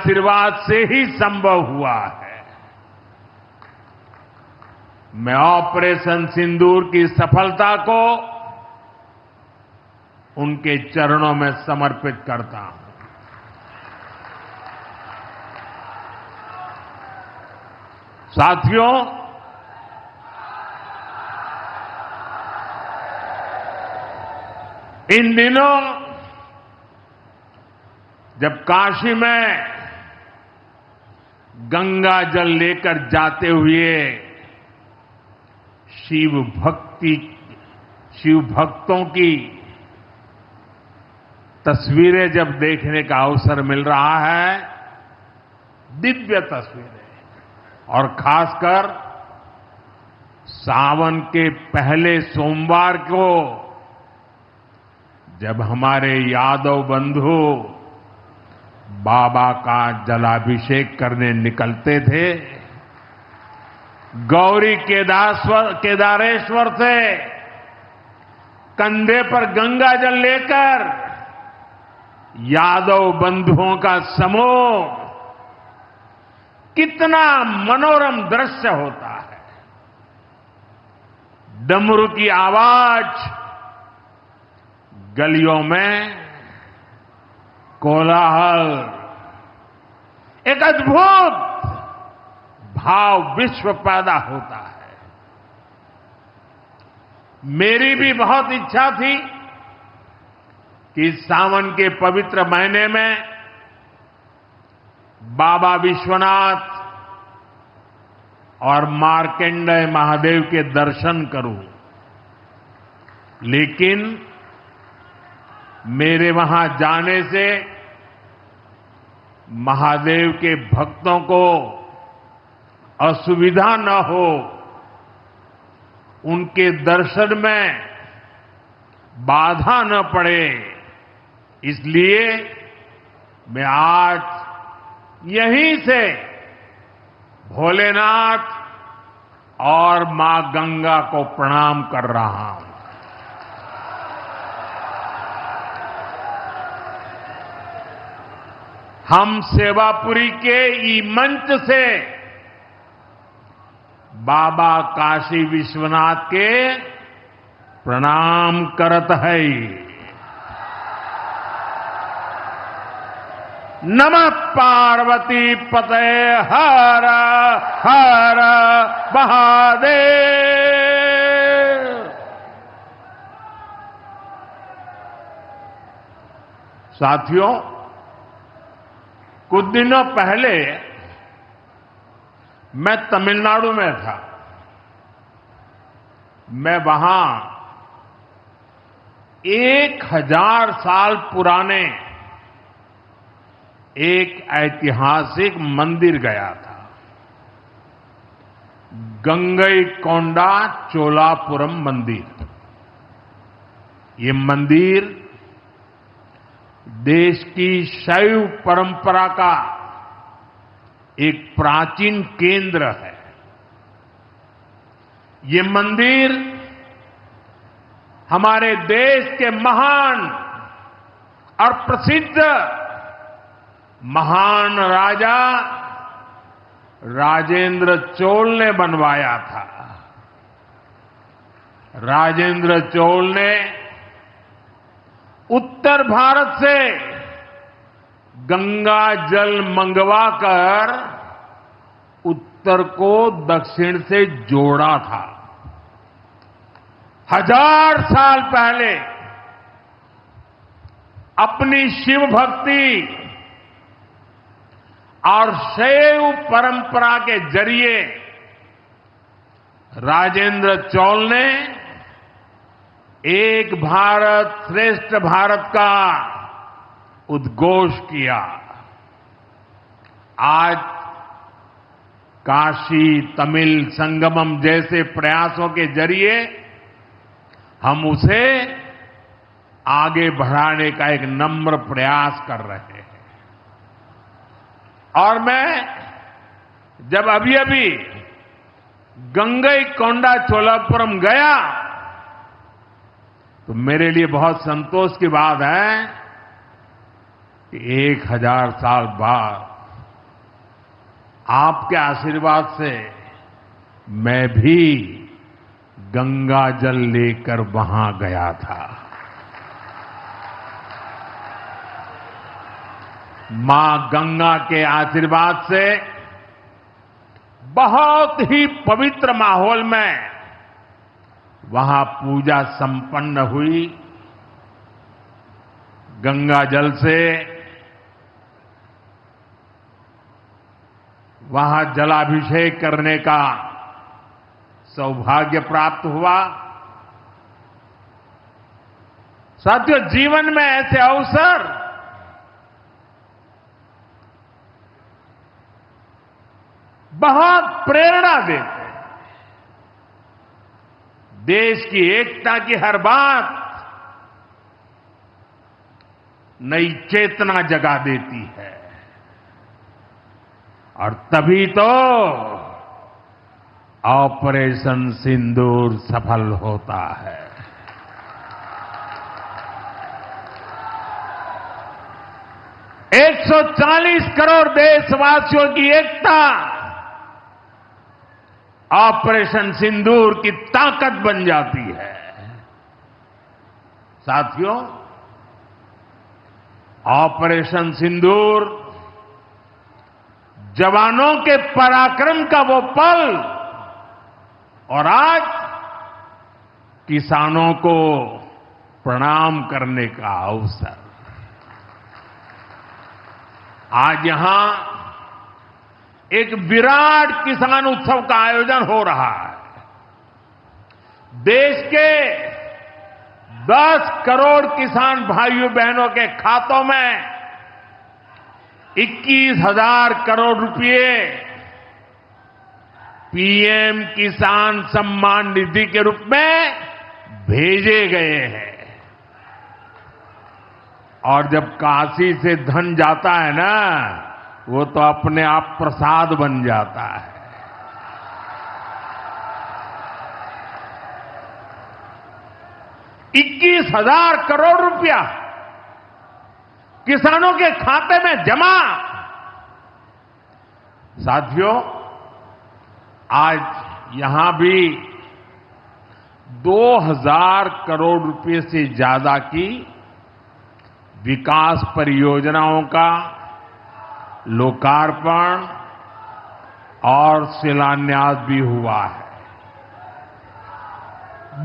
आशीर्वाद से ही संभव हुआ है। मैं ऑपरेशन सिंदूर की सफलता को उनके चरणों में समर्पित करता हूं। साथियों, इन दिनों जब काशी में गंगा जल लेकर जाते हुए शिव भक्तों की तस्वीरें जब देखने का अवसर मिल रहा है, दिव्य तस्वीरें, और खासकर सावन के पहले सोमवार को जब हमारे यादव बंधु बाबा का जलाभिषेक करने निकलते थे, गौरी केदारेश्वर से कंधे पर गंगा जल लेकर यादव बंधुओं का समूह, कितना मनोरम दृश्य होता है। डमरू की आवाज, गलियों में कोलाहल, एक अद्भुत भाव विश्व पैदा होता है। मेरी भी बहुत इच्छा थी कि सावन के पवित्र महीने में बाबा विश्वनाथ और मार्कंडेय महादेव के दर्शन करूं, लेकिन मेरे वहां जाने से महादेव के भक्तों को असुविधा न हो, उनके दर्शन में बाधा न पड़े, इसलिए मैं आज यहीं से भोलेनाथ और मां गंगा को प्रणाम कर रहा हूं। हम सेवापुरी के ई मंच से बाबा काशी विश्वनाथ के प्रणाम करत है। नमः पार्वती पते हर हर महादेव। साथियों, कुछ दिनों पहले मैं तमिलनाडु में था। मैं वहां 1000 साल पुराने एक ऐतिहासिक मंदिर गया था, गंगईकोंडा चोलापुरम मंदिर। ये मंदिर देश की शैव परंपरा का एक प्राचीन केंद्र है। ये मंदिर हमारे देश के महान और प्रसिद्ध महान राजा राजेंद्र चोल ने बनवाया था। राजेंद्र चोल ने उत्तर भारत से गंगा जल मंगवाकर उत्तर को दक्षिण से जोड़ा था। 1000 साल पहले अपनी शिव भक्ति और शैव परंपरा के जरिए राजेंद्र चोल ने एक भारत श्रेष्ठ भारत का उद्घोष किया। आज काशी तमिल संगमम जैसे प्रयासों के जरिए हम उसे आगे बढ़ाने का एक नम्र प्रयास कर रहे हैं। और मैं जब अभी गंगईकोंडा चोलापुरम गया तो मेरे लिए बहुत संतोष की बात है कि 1000 साल बाद आपके आशीर्वाद से मैं भी गंगा जल लेकर वहां गया था। मां गंगा के आशीर्वाद से बहुत ही पवित्र माहौल में वहां पूजा संपन्न हुई। गंगा जल से वहां जलाभिषेक करने का सौभाग्य प्राप्त हुआ। साथियों, जीवन में ऐसे अवसर बहुत प्रेरणा देते हैं। देश की एकता की हर बात नई चेतना जगा देती है और तभी तो ऑपरेशन सिंदूर सफल होता है। एक 140 करोड़ देशवासियों की एकता ऑपरेशन सिंदूर की ताकत बन जाती है। साथियों, ऑपरेशन सिंदूर जवानों के पराक्रम का वो पल और आज किसानों को प्रणाम करने का अवसर। आज यहां एक विराट किसान उत्सव का आयोजन हो रहा है। देश के 10 करोड़ किसान भाइयों बहनों के खातों में 21,000 करोड़ रुपए पीएम किसान सम्मान निधि के रूप में भेजे गए हैं। और जब काशी से धन जाता है ना, वो तो अपने आप प्रसाद बन जाता है। ₹21,000 करोड़ रुपया किसानों के खाते में जमा। साथियों, आज यहां भी 2,000 करोड़ रुपए से ज्यादा की विकास परियोजनाओं का लोकार्पण और शिलान्यास भी हुआ है।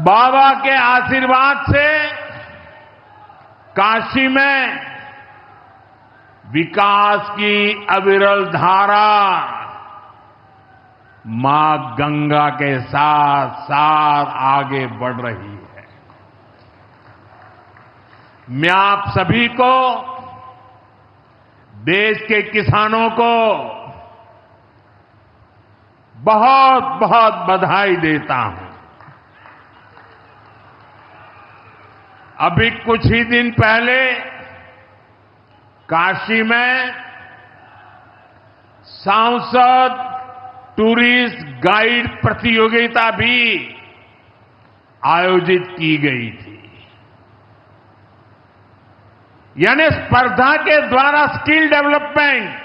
बाबा के आशीर्वाद से काशी में विकास की अविरल धारा मां गंगा के साथ साथ आगे बढ़ रही है। मैं आप सभी को, देश के किसानों को बहुत बहुत बधाई देता हूं। अभी कुछ ही दिन पहले काशी में सांसद टूरिस्ट गाइड प्रतियोगिता भी आयोजित की गई थी। यानी स्पर्धा के द्वारा स्किल डेवलपमेंट,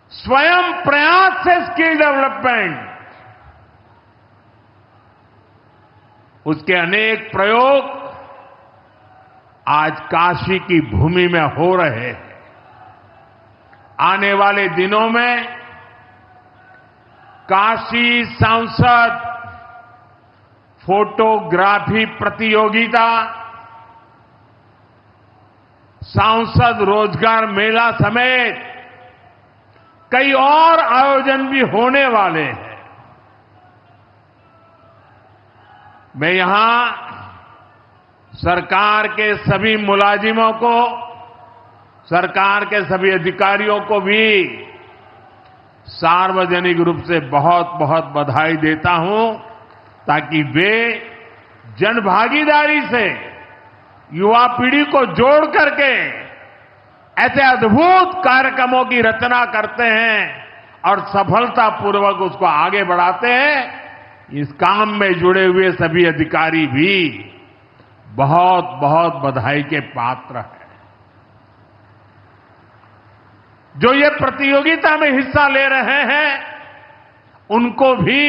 स्वयं प्रयास से स्किल डेवलपमेंट, उसके अनेक प्रयोग आज काशी की भूमि में हो रहे हैं। आने वाले दिनों में काशी सांसद फोटोग्राफी प्रतियोगिता, सांसद रोजगार मेला समेत कई और आयोजन भी होने वाले हैं। मैं यहां सरकार के सभी मुलाजिमों को, सरकार के सभी अधिकारियों को भी सार्वजनिक रूप से बहुत बहुत बधाई देता हूं, ताकि वे जनभागीदारी से युवा पीढ़ी को जोड़ करके ऐसे अद्भुत कार्यक्रमों की रचना करते हैं और सफलतापूर्वक उसको आगे बढ़ाते हैं। इस काम में जुड़े हुए सभी अधिकारी भी बहुत बहुत बधाई के पात्र हैं। जो ये प्रतियोगिता में हिस्सा ले रहे हैं, उनको भी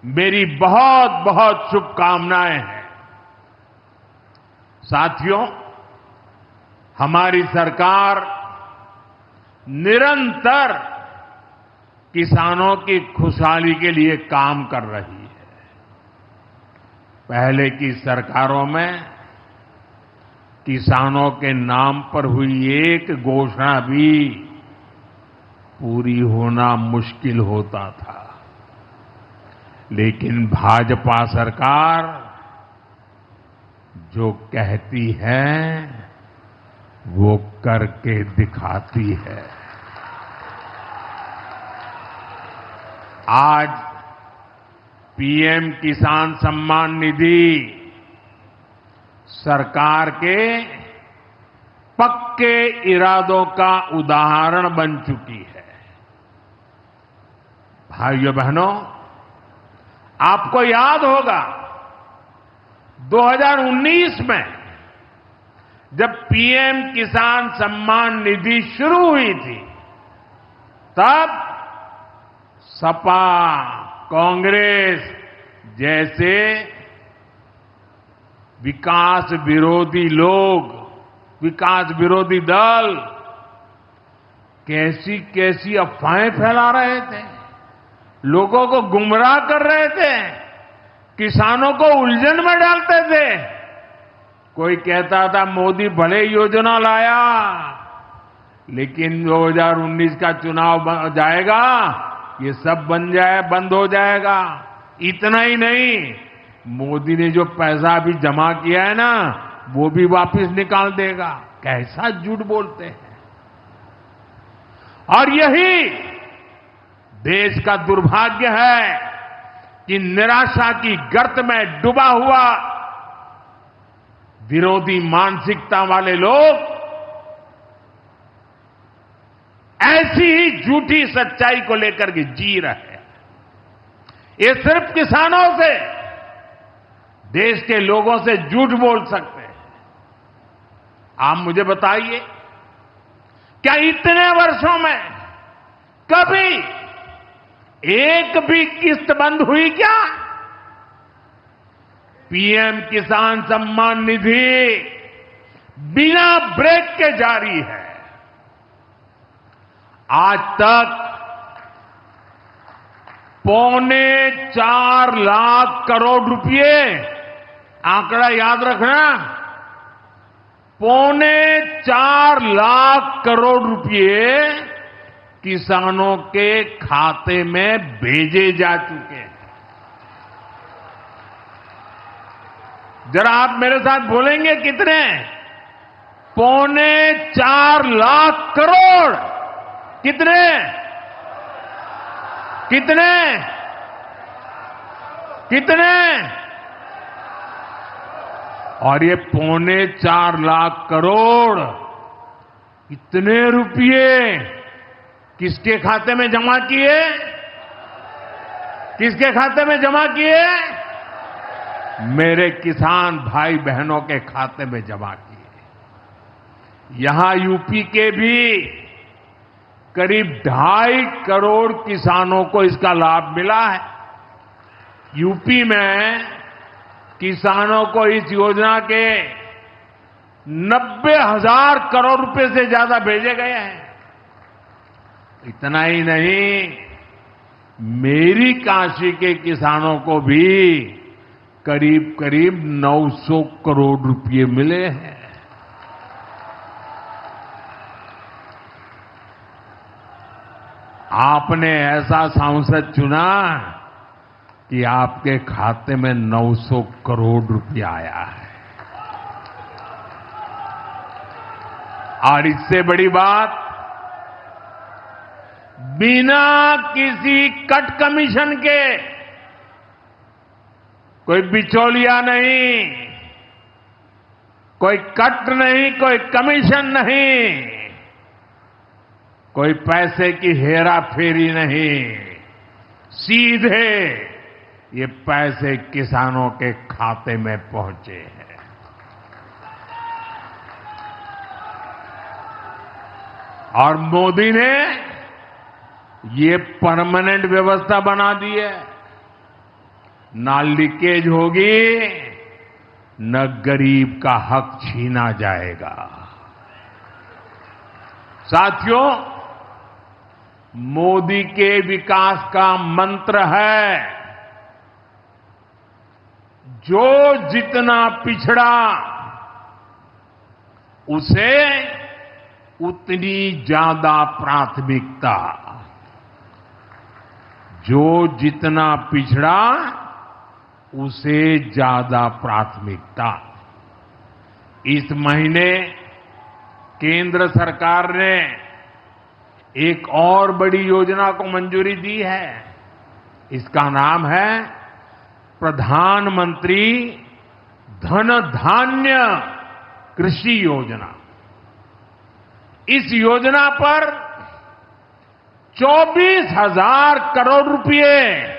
मेरी बहुत बहुत शुभकामनाएं हैं। साथियों, हमारी सरकार निरंतर किसानों की खुशहाली के लिए काम कर रही है। पहले की सरकारों में किसानों के नाम पर हुई एक घोषणा भी पूरी होना मुश्किल होता था, लेकिन भाजपा सरकार जो कहती है वो करके दिखाती है। आज पीएम किसान सम्मान निधि सरकार के पक्के इरादों का उदाहरण बन चुकी है। भाइयों बहनों, आपको याद होगा 2019 में जब पीएम किसान सम्मान निधि शुरू हुई थी, तब सपा, कांग्रेस जैसे विकास विरोधी लोग, विकास विरोधी दल कैसी कैसी अफवाहें फैला रहे थे, लोगों को गुमराह कर रहे थे, किसानों को उलझन में डालते थे। कोई कहता था मोदी भले योजना लाया, लेकिन 2019 का चुनाव जाएगा, ये सब बंद हो जाएगा। इतना ही नहीं, मोदी ने जो पैसा अभी जमा किया है ना, वो भी वापस निकाल देगा। कैसा झूठ बोलते हैं। और यही देश का दुर्भाग्य है कि निराशा की गर्त में डूबा हुआ विरोधी मानसिकता वाले लोग ऐसी ही झूठी सच्चाई को लेकर के जी रहे हैं। ये सिर्फ किसानों से, देश के लोगों से झूठ बोल सकते हैं। आप मुझे बताइए, क्या इतने वर्षों में कभी एक भी किस्त बंद हुई क्या? पीएम किसान सम्मान निधि बिना ब्रेक के जारी है। आज तक 4.25 लाख करोड़ रुपए, आंकड़ा याद रखना, 4.25 लाख करोड़ रुपए किसानों के खाते में भेजे जा चुके हैं। जरा आप मेरे साथ बोलेंगे कितने? 4.25 लाख करोड़। कितने? कितने? कितने? और ये 4.25 लाख करोड़ इतने रुपये किसके खाते में जमा किए? किसके खाते में जमा किए? मेरे किसान भाई बहनों के खाते में जमा किए। यहां यूपी के भी करीब 2.5 करोड़ किसानों को इसका लाभ मिला है। यूपी में किसानों को इस योजना के 90,000 करोड़ रुपए से ज्यादा भेजे गए हैं। इतना ही नहीं, मेरी काशी के किसानों को भी करीब करीब 900 करोड़ रुपए मिले हैं। आपने ऐसा सांसद चुना कि आपके खाते में 900 करोड़ रुपया आया है। और इससे बड़ी बात, बिना किसी कट कमीशन के, कोई बिचौलिया नहीं, कोई कट नहीं, कोई कमीशन नहीं, कोई पैसे की हेरा फेरी नहीं, सीधे ये पैसे किसानों के खाते में पहुंचे हैं। और मोदी ने ये परमानेंट व्यवस्था बना दी है। ना लीकेज होगी, न गरीब का हक छीना जाएगा। साथियों, मोदी के विकास का मंत्र है, जो जितना पिछड़ा उसे उतनी ज्यादा प्राथमिकता। जो जितना पिछड़ा उसे ज्यादा प्राथमिकता। इस महीने केंद्र सरकार ने एक और बड़ी योजना को मंजूरी दी है। इसका नाम है प्रधानमंत्री धन धान्य कृषि योजना। इस योजना पर 24,000 करोड़ रुपए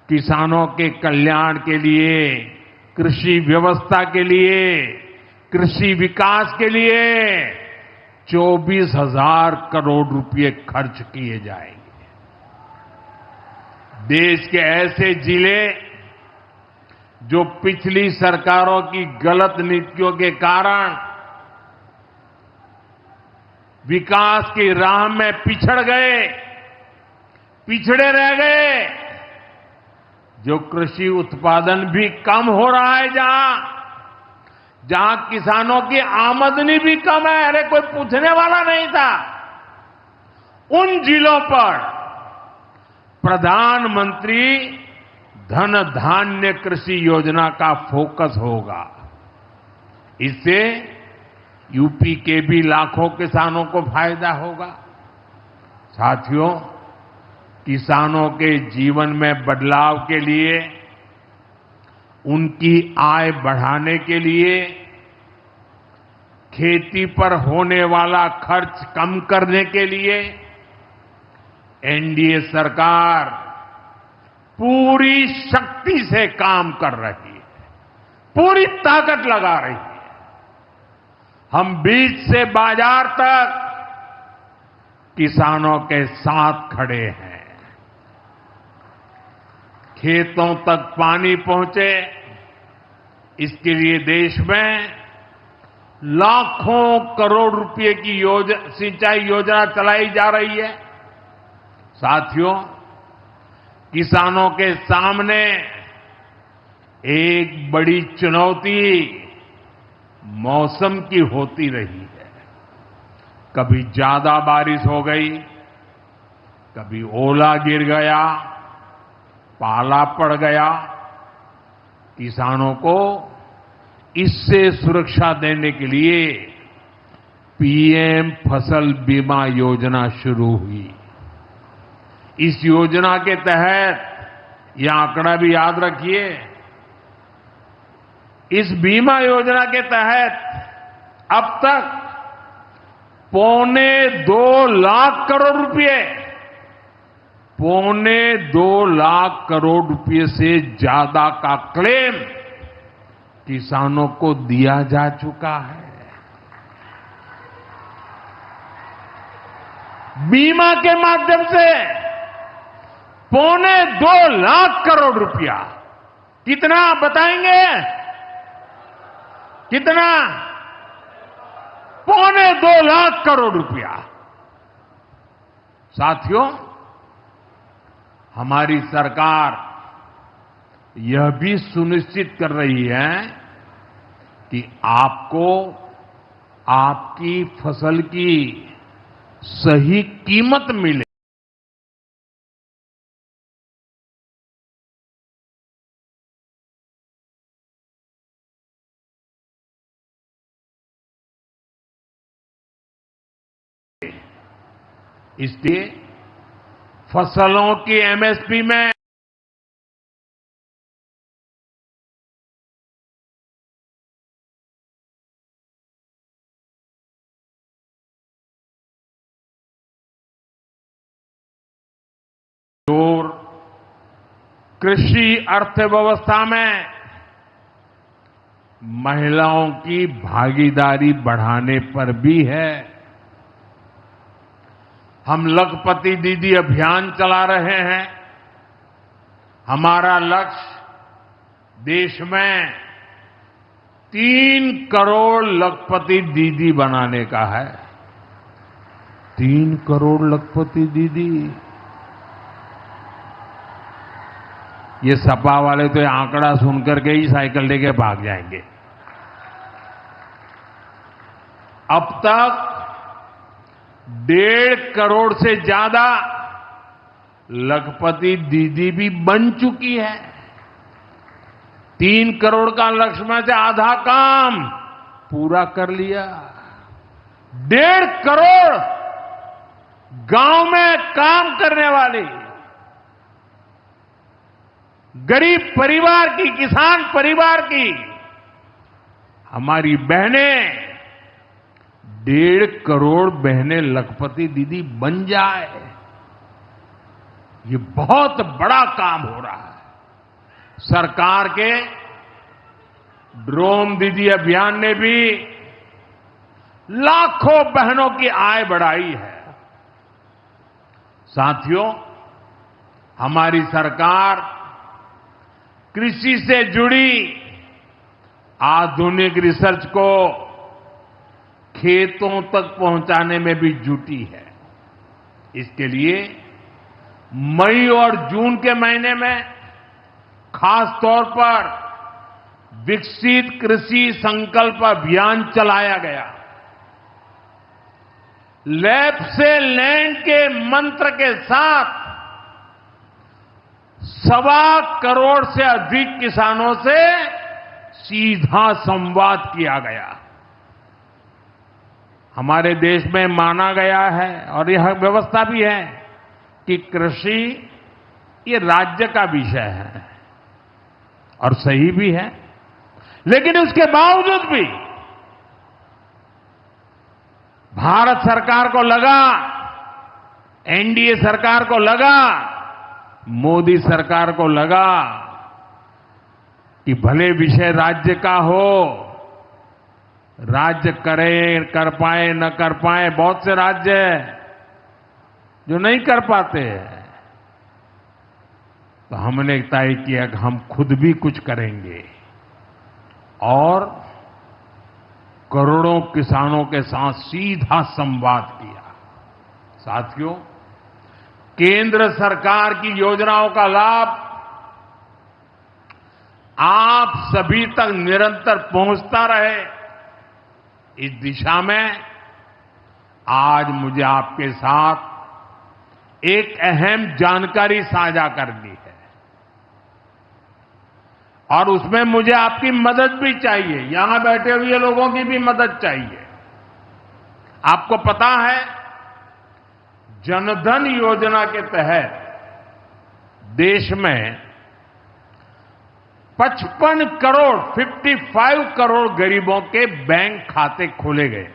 किसानों के कल्याण के लिए, कृषि व्यवस्था के लिए, कृषि विकास के लिए 24,000 करोड़ रुपए खर्च किए जाएंगे। देश के ऐसे जिले जो पिछली सरकारों की गलत नीतियों के कारण विकास की राह में पिछड़ गए, पिछड़े रह गए, जो कृषि उत्पादन भी कम हो रहा है, जहां किसानों की आमदनी भी कम है, अरे कोई पूछने वाला नहीं था, उन जिलों पर प्रधानमंत्री धन धान्य कृषि योजना का फोकस होगा। इससे यूपी के भी लाखों किसानों को फायदा होगा। साथियों, किसानों के जीवन में बदलाव के लिए, उनकी आय बढ़ाने के लिए, खेती पर होने वाला खर्च कम करने के लिए एनडीए सरकार पूरी शक्ति से काम कर रही है, पूरी ताकत लगा रही है। हम बीज से बाजार तक किसानों के साथ खड़े हैं। खेतों तक पानी पहुंचे, इसके लिए देश में लाखों करोड़ रुपए की सिंचाई योजना चलाई जा रही है। साथियों, किसानों के सामने एक बड़ी चुनौती मौसम की होती रही है। कभी ज्यादा बारिश हो गई, कभी ओला गिर गया, पाला पड़ गया। किसानों को इससे सुरक्षा देने के लिए पीएम फसल बीमा योजना शुरू हुई। इस योजना के तहत, यह आंकड़ा भी याद रखिए, इस बीमा योजना के तहत अब तक 2.25 लाख करोड़ रुपए, 2.25 लाख करोड़ रुपए से ज्यादा का क्लेम किसानों को दिया जा चुका है। बीमा के माध्यम से 2.25 लाख करोड़ रुपया। कितना बताएंगे? कितना? 2.25 लाख करोड़ रुपया। साथियों, हमारी सरकार यह भी सुनिश्चित कर रही है कि आपको आपकी फसल की सही कीमत मिले। इसलिए फसलों की एमएसपी में और कृषि अर्थव्यवस्था में महिलाओं की भागीदारी बढ़ाने पर भी है। हम लखपति दीदी अभियान चला रहे हैं। हमारा लक्ष्य देश में 3 करोड़ लखपति दीदी बनाने का है। 3 करोड़ लखपति दीदी। ये सपा वाले तो ये आंकड़ा सुनकर के ही साइकिल लेके भाग जाएंगे। अब तक 1.5 करोड़ से ज्यादा लखपति दीदी भी बन चुकी है। 3 करोड़ का लक्ष्य में से आधा काम पूरा कर लिया। 1.5 करोड़ गांव में काम करने वाली गरीब परिवार की, किसान परिवार की हमारी बहनें, 1.5 करोड़ बहनें लखपति दीदी बन जाए, ये बहुत बड़ा काम हो रहा है। सरकार के ड्रोन दीदी अभियान ने भी लाखों बहनों की आय बढ़ाई है। साथियों, हमारी सरकार कृषि से जुड़ी आधुनिक रिसर्च को खेतों तक पहुंचाने में भी जुटी है। इसके लिए मई और जून के महीने में खास तौर पर विकसित कृषि संकल्प अभियान चलाया गया। लैब से लैंड के मंत्र के साथ 1.25 करोड़ से अधिक किसानों से सीधा संवाद किया गया। हमारे देश में माना गया है और यह व्यवस्था भी है कि कृषि ये राज्य का विषय है और सही भी है, लेकिन उसके बावजूद भी भारत सरकार को लगा, एनडीए सरकार को लगा, मोदी सरकार को लगा कि भले विषय राज्य का हो, राज्य करे, कर पाए न कर पाए, बहुत से राज्य जो नहीं कर पाते हैं, तो हमने तय किया कि हम खुद भी कुछ करेंगे और करोड़ों किसानों के साथ सीधा संवाद किया। साथियों, केंद्र सरकार की योजनाओं का लाभ आप सभी तक निरंतर पहुंचता रहे, इस दिशा में आज मुझे आपके साथ एक अहम जानकारी साझा करनी है और उसमें मुझे आपकी मदद भी चाहिए। यहां बैठे हुए लोगों की भी मदद चाहिए। आपको पता है, जनधन योजना के तहत देश में 55 करोड़ गरीबों के बैंक खाते खोले गए।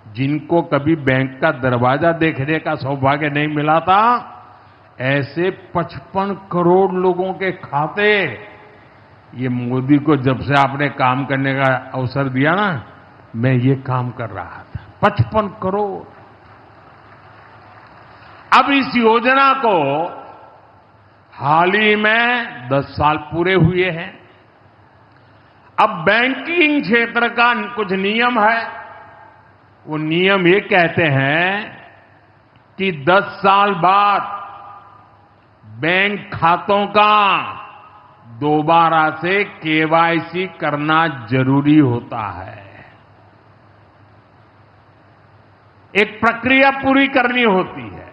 जिनको कभी बैंक का दरवाजा देखने का सौभाग्य नहीं मिला था, ऐसे 55 करोड़ लोगों के खाते, ये मोदी को जब से आपने काम करने का अवसर दिया ना, मैं ये काम कर रहा था। 55 करोड़। अब इस योजना को हाल ही में 10 साल पूरे हुए हैं। अब बैंकिंग क्षेत्र का कुछ नियम है। वो नियम ये कहते हैं कि 10 साल बाद बैंक खातों का दोबारा से केवाईसी करना जरूरी होता है। एक प्रक्रिया पूरी करनी होती है।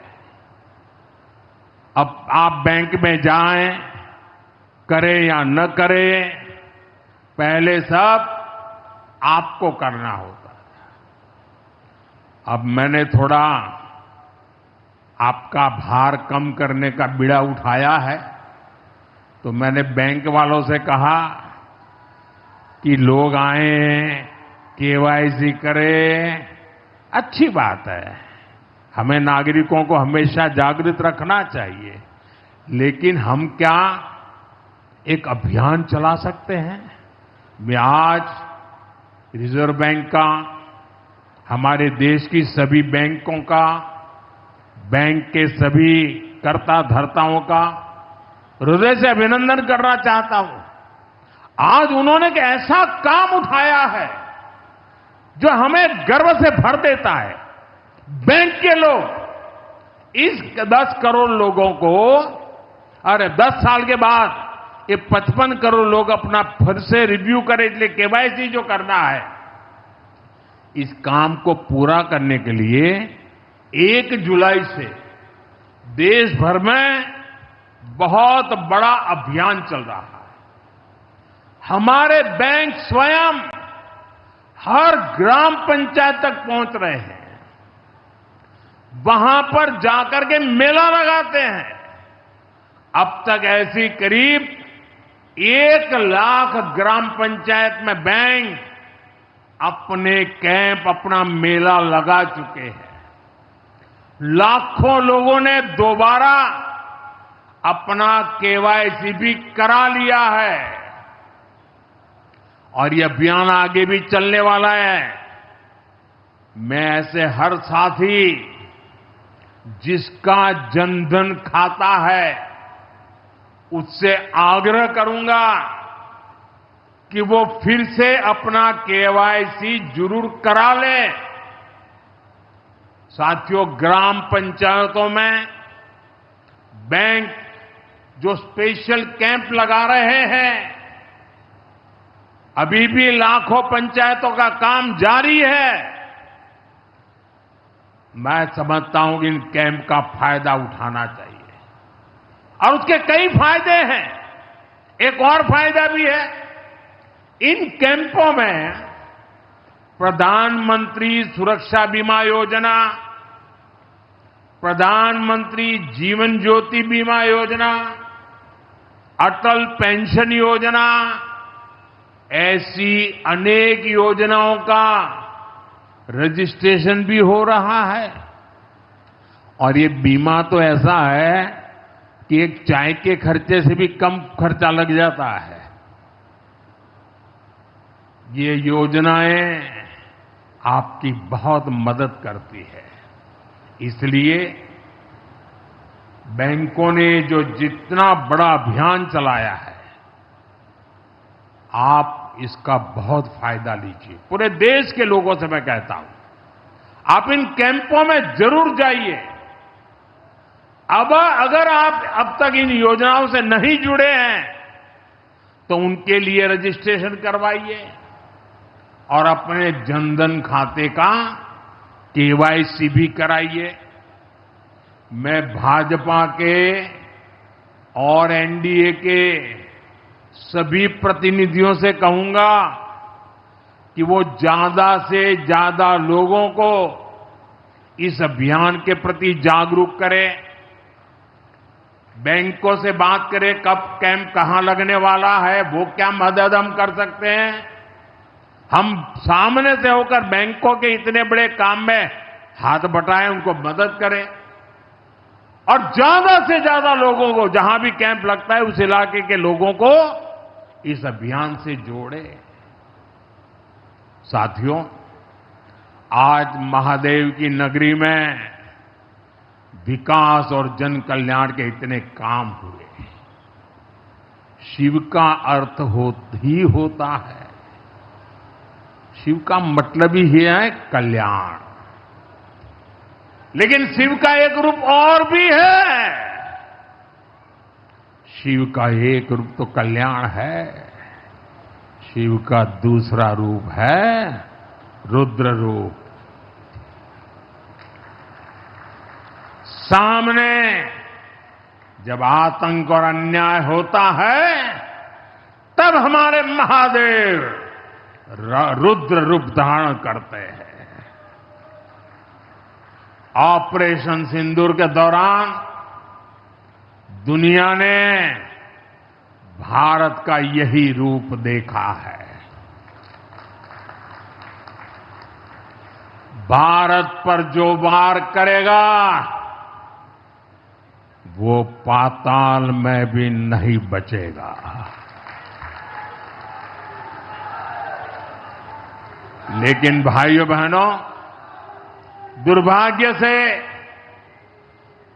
अब आप बैंक में जाएं, करें या न करें, पहले सब आपको करना होता है। अब मैंने थोड़ा आपका भार कम करने का बीड़ा उठाया है, तो मैंने बैंक वालों से कहा कि लोग आएं, केवाईसी करें, अच्छी बात है, हमें नागरिकों को हमेशा जागृत रखना चाहिए, लेकिन हम क्या एक अभियान चला सकते हैं? मैं आज रिजर्व बैंक का, हमारे देश की सभी बैंकों का बैंक के सभी कर्ता धर्ताओं का हृदय से अभिनंदन करना चाहता हूं। आज उन्होंने एक ऐसा काम उठाया है जो हमें गर्व से भर देता है। बैंक के लोग इस 10 करोड़ लोगों को, अरे 10 साल के बाद ये 55 करोड़ लोग अपना फिर से रिव्यू करें, इसलिए केवाईसी जो करना है, इस काम को पूरा करने के लिए 1 जुलाई से देश भर में बहुत बड़ा अभियान चल रहा है। हमारे बैंक स्वयं हर ग्राम पंचायत तक पहुंच रहे हैं, वहां पर जाकर के मेला लगाते हैं। अब तक ऐसी करीब 1 लाख ग्राम पंचायत में बैंक अपने कैंप, अपना मेला लगा चुके हैं। लाखों लोगों ने दोबारा अपना केवाईसी भी करा लिया है और ये अभियान आगे भी चलने वाला है। मैं ऐसे हर साथी जिसका जनधन खाता है उससे आग्रह करूंगा कि वो फिर से अपना केवाईसी जरूर करा ले। साथियों, ग्राम पंचायतों में बैंक जो स्पेशल कैंप लगा रहे हैं, अभी भी लाखों पंचायतों का काम जारी है। मैं समझता हूं कि इन कैंप का फायदा उठाना चाहिए और उसके कई फायदे हैं। एक और फायदा भी है, इन कैंपों में प्रधानमंत्री सुरक्षा बीमा योजना, प्रधानमंत्री जीवन ज्योति बीमा योजना, अटल पेंशन योजना, ऐसी अनेक योजनाओं का रजिस्ट्रेशन भी हो रहा है। और ये बीमा तो ऐसा है कि एक चाय के खर्चे से भी कम खर्चा लग जाता है। ये योजनाएं आपकी बहुत मदद करती है। इसलिए बैंकों ने जो जितना बड़ा अभियान चलाया है, आप इसका बहुत फायदा लीजिए। पूरे देश के लोगों से मैं कहता हूं, आप इन कैंपों में जरूर जाइए। अब अगर आप अब तक इन योजनाओं से नहीं जुड़े हैं तो उनके लिए रजिस्ट्रेशन करवाइए और अपने जनधन खाते का केवाईसी भी कराइए। मैं भाजपा के और एनडीए के सभी प्रतिनिधियों से कहूंगा कि वो ज्यादा से ज्यादा लोगों को इस अभियान के प्रति जागरूक करें। बैंकों से बात करें कब कैंप कहां लगने वाला है, वो क्या मदद हम कर सकते हैं। हम सामने से होकर बैंकों के इतने बड़े काम में हाथ बटाएं, उनको मदद करें और ज्यादा से ज्यादा लोगों को, जहां भी कैंप लगता है उस इलाके के लोगों को इस अभियान से जोड़े। साथियों, आज महादेव की नगरी में विकास और जन कल्याण के इतने काम हुए। शिव का अर्थ ही होता है, शिव का मतलब ही है कल्याण। लेकिन शिव का एक रूप और भी है। शिव का एक रूप तो कल्याण है, शिव का दूसरा रूप है रुद्र रूप। सामने जब आतंक और अन्याय होता है, तब हमारे महादेव रुद्र रूप धारण करते हैं। ऑपरेशन सिंदूर के दौरान दुनिया ने भारत का यही रूप देखा है। भारत पर जो वार करेगा वो पाताल में भी नहीं बचेगा। लेकिन भाइयों बहनों, दुर्भाग्य से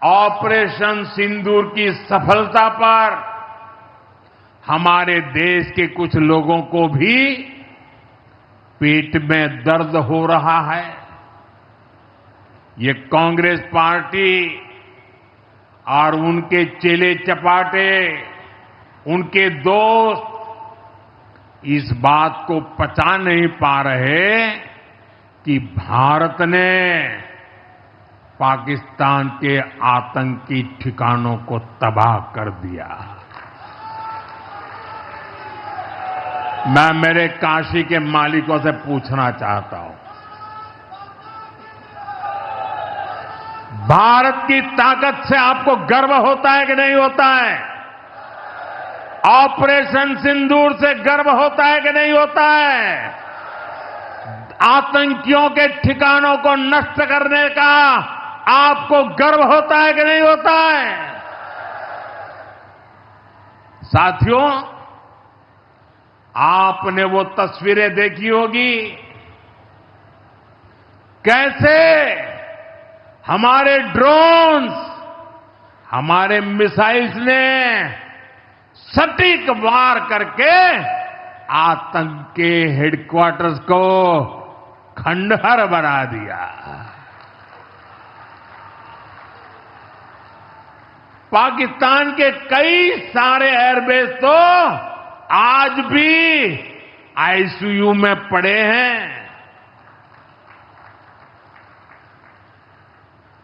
ऑपरेशन सिंदूर की सफलता पर हमारे देश के कुछ लोगों को भी पेट में दर्द हो रहा है। ये कांग्रेस पार्टी और उनके चेले चपाटे, उनके दोस्त इस बात को पचा नहीं पा रहे कि भारत ने पाकिस्तान के आतंकी ठिकानों को तबाह कर दिया। मैं मेरे काशी के मालिकों से पूछना चाहता हूं, भारत की ताकत से आपको गर्व होता है कि नहीं होता है? ऑपरेशन सिंदूर से गर्व होता है कि नहीं होता है? आतंकियों के ठिकानों को नष्ट करने का आपको गर्व होता है कि नहीं होता है? साथियों, आपने वो तस्वीरें देखी होगी, कैसे हमारे ड्रोन्स, हमारे मिसाइल्स ने सटीक वार करके आतंक के हेडक्वार्टर्स को खंडहर बना दिया। पाकिस्तान के कई सारे एयरबेस तो आज भी आईसीयू में पड़े हैं।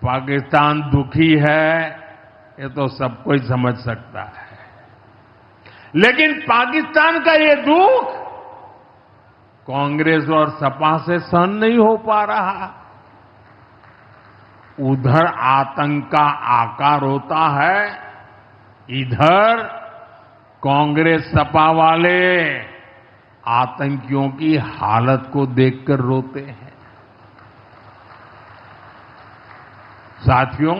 पाकिस्तान दुखी है, ये तो सब कोई समझ सकता है, लेकिन पाकिस्तान का ये दुख कांग्रेस और सपा से सहन नहीं हो पा रहा। उधर आतंक का आकार होता है, इधर कांग्रेस सपा वाले आतंकियों की हालत को देखकर रोते हैं। साथियों,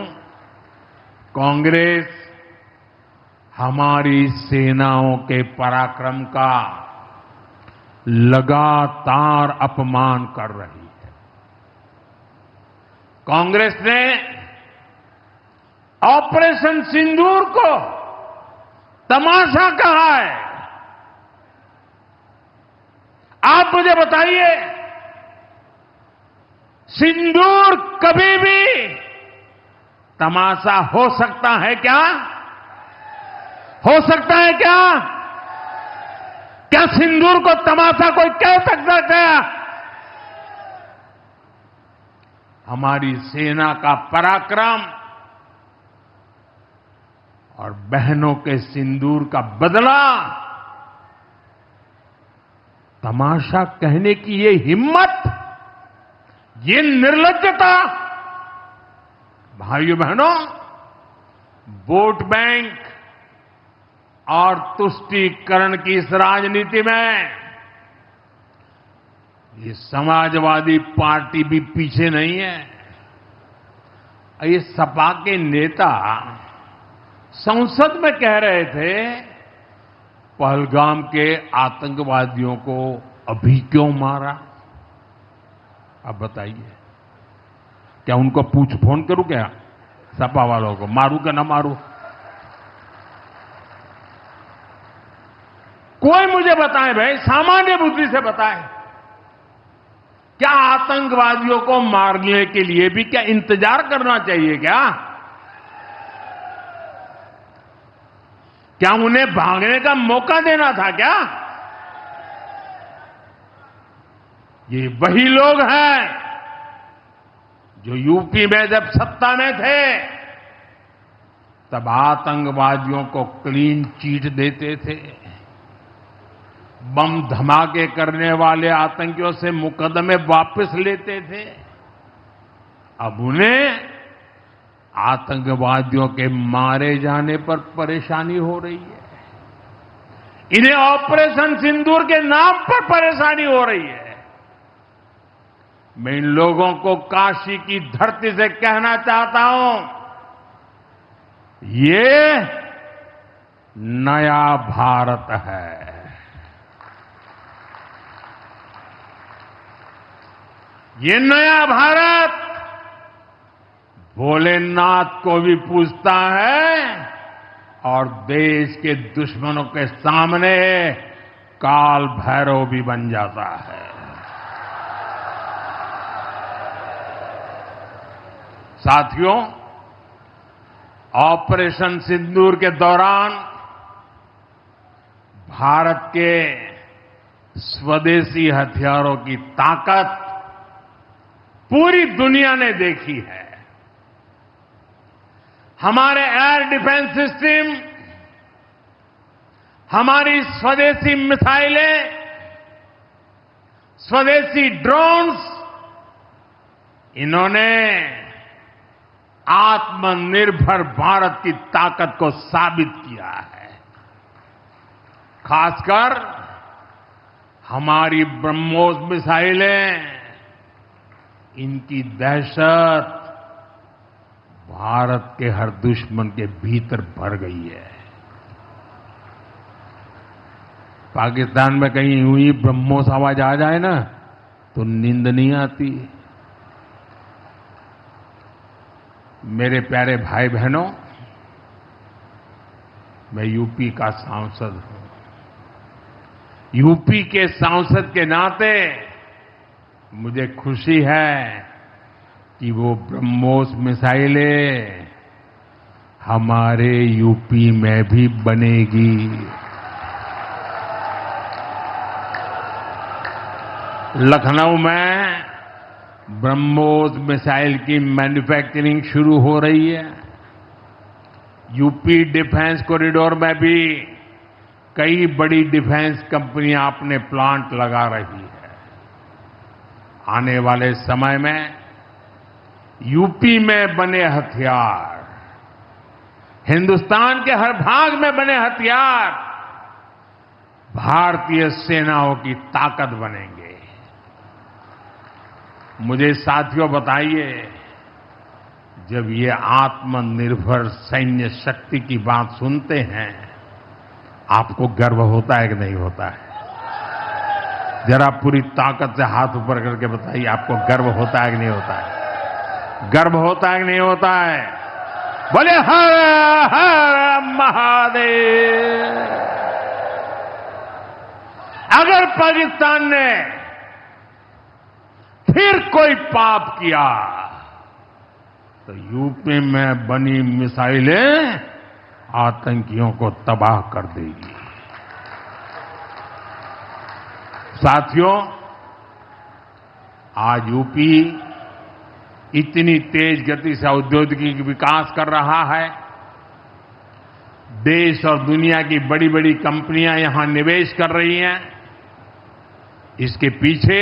कांग्रेस हमारी सेनाओं के पराक्रम का लगातार अपमान कर रही है। कांग्रेस ने ऑपरेशन सिंदूर को तमाशा कहा है। आप मुझे बताइए, सिंदूर कभी भी तमाशा हो सकता है क्या? हो सकता है क्या? क्या सिंदूर को तमाशा कोई कह सकता है क्या? हमारी सेना का पराक्रम और बहनों के सिंदूर का बदला तमाशा कहने की ये हिम्मत, ये निर्लज्जता, भाइयों बहनों, वोट बैंक और तुष्टीकरण की इस राजनीति में ये समाजवादी पार्टी भी पीछे नहीं है। ये सपा के नेता संसद में कह रहे थे, पहलगाम के आतंकवादियों को अभी क्यों मारा? अब बताइए, क्या उनको फोन करूं क्या? सपा वालों को मारूं क्या ना मारूं? कोई मुझे बताए भाई, सामान्य बुद्धि से बताए, क्या आतंकवादियों को मारने के लिए भी क्या इंतजार करना चाहिए क्या? क्या उन्हें भागने का मौका देना था क्या? ये वही लोग हैं जो यूपी में जब सत्ता में थे तब आतंकवादियों को क्लीन चिट देते थे, बम धमाके करने वाले आतंकियों से मुकदमे वापस लेते थे। अब उन्हें आतंकवादियों के मारे जाने पर परेशानी हो रही है। इन्हें ऑपरेशन सिंदूर के नाम पर परेशानी हो रही है। मैं इन लोगों को काशी की धरती से कहना चाहता हूं, ये नया भारत है। ये नया भारत भोलेनाथ को भी पूजता है और देश के दुश्मनों के सामने काल भैरव भी बन जाता है। साथियों, ऑपरेशन सिंदूर के दौरान भारत के स्वदेशी हथियारों की ताकत पूरी दुनिया ने देखी है। हमारे एयर डिफेंस सिस्टम, हमारी स्वदेशी मिसाइलें, स्वदेशी ड्रोन्स, इन्होंने आत्मनिर्भर भारत की ताकत को साबित किया है। खासकर हमारी ब्रह्मोस मिसाइलें, इनकी दहशत भारत के हर दुश्मन के भीतर भर गई है। पाकिस्तान में कहीं हुई ब्रह्मोस आवाज आ जाए ना तो नींद नहीं आती। मेरे प्यारे भाई बहनों, मैं यूपी का सांसद हूं। यूपी के सांसद के नाते मुझे खुशी है कि वो ब्रह्मोस मिसाइलें हमारे यूपी में भी बनेगी। लखनऊ में ब्रह्मोस मिसाइल की मैन्युफैक्चरिंग शुरू हो रही है। यूपी डिफेंस कॉरिडोर में भी कई बड़ी डिफेंस कंपनियां अपने प्लांट लगा रही है। आने वाले समय में यूपी में बने हथियार, हिंदुस्तान के हर भाग में बने हथियार भारतीय सेनाओं की ताकत बनेंगे। मुझे साथियों बताइए, जब ये आत्मनिर्भर सैन्य शक्ति की बात सुनते हैं, आपको गर्व होता है कि नहीं होता है? जरा पूरी ताकत से हाथ ऊपर करके बताइए, आपको गर्व होता है कि नहीं होता है? गर्व होता है कि नहीं होता है? बोले हर हर महादेव। अगर पाकिस्तान ने फिर कोई पाप किया तो यूपी में बनी मिसाइलें आतंकियों को तबाह कर देगी। साथियों, आज यूपी इतनी तेज गति से औद्योगिक विकास कर रहा है। देश और दुनिया की बड़ी बड़ी कंपनियां यहां निवेश कर रही हैं। इसके पीछे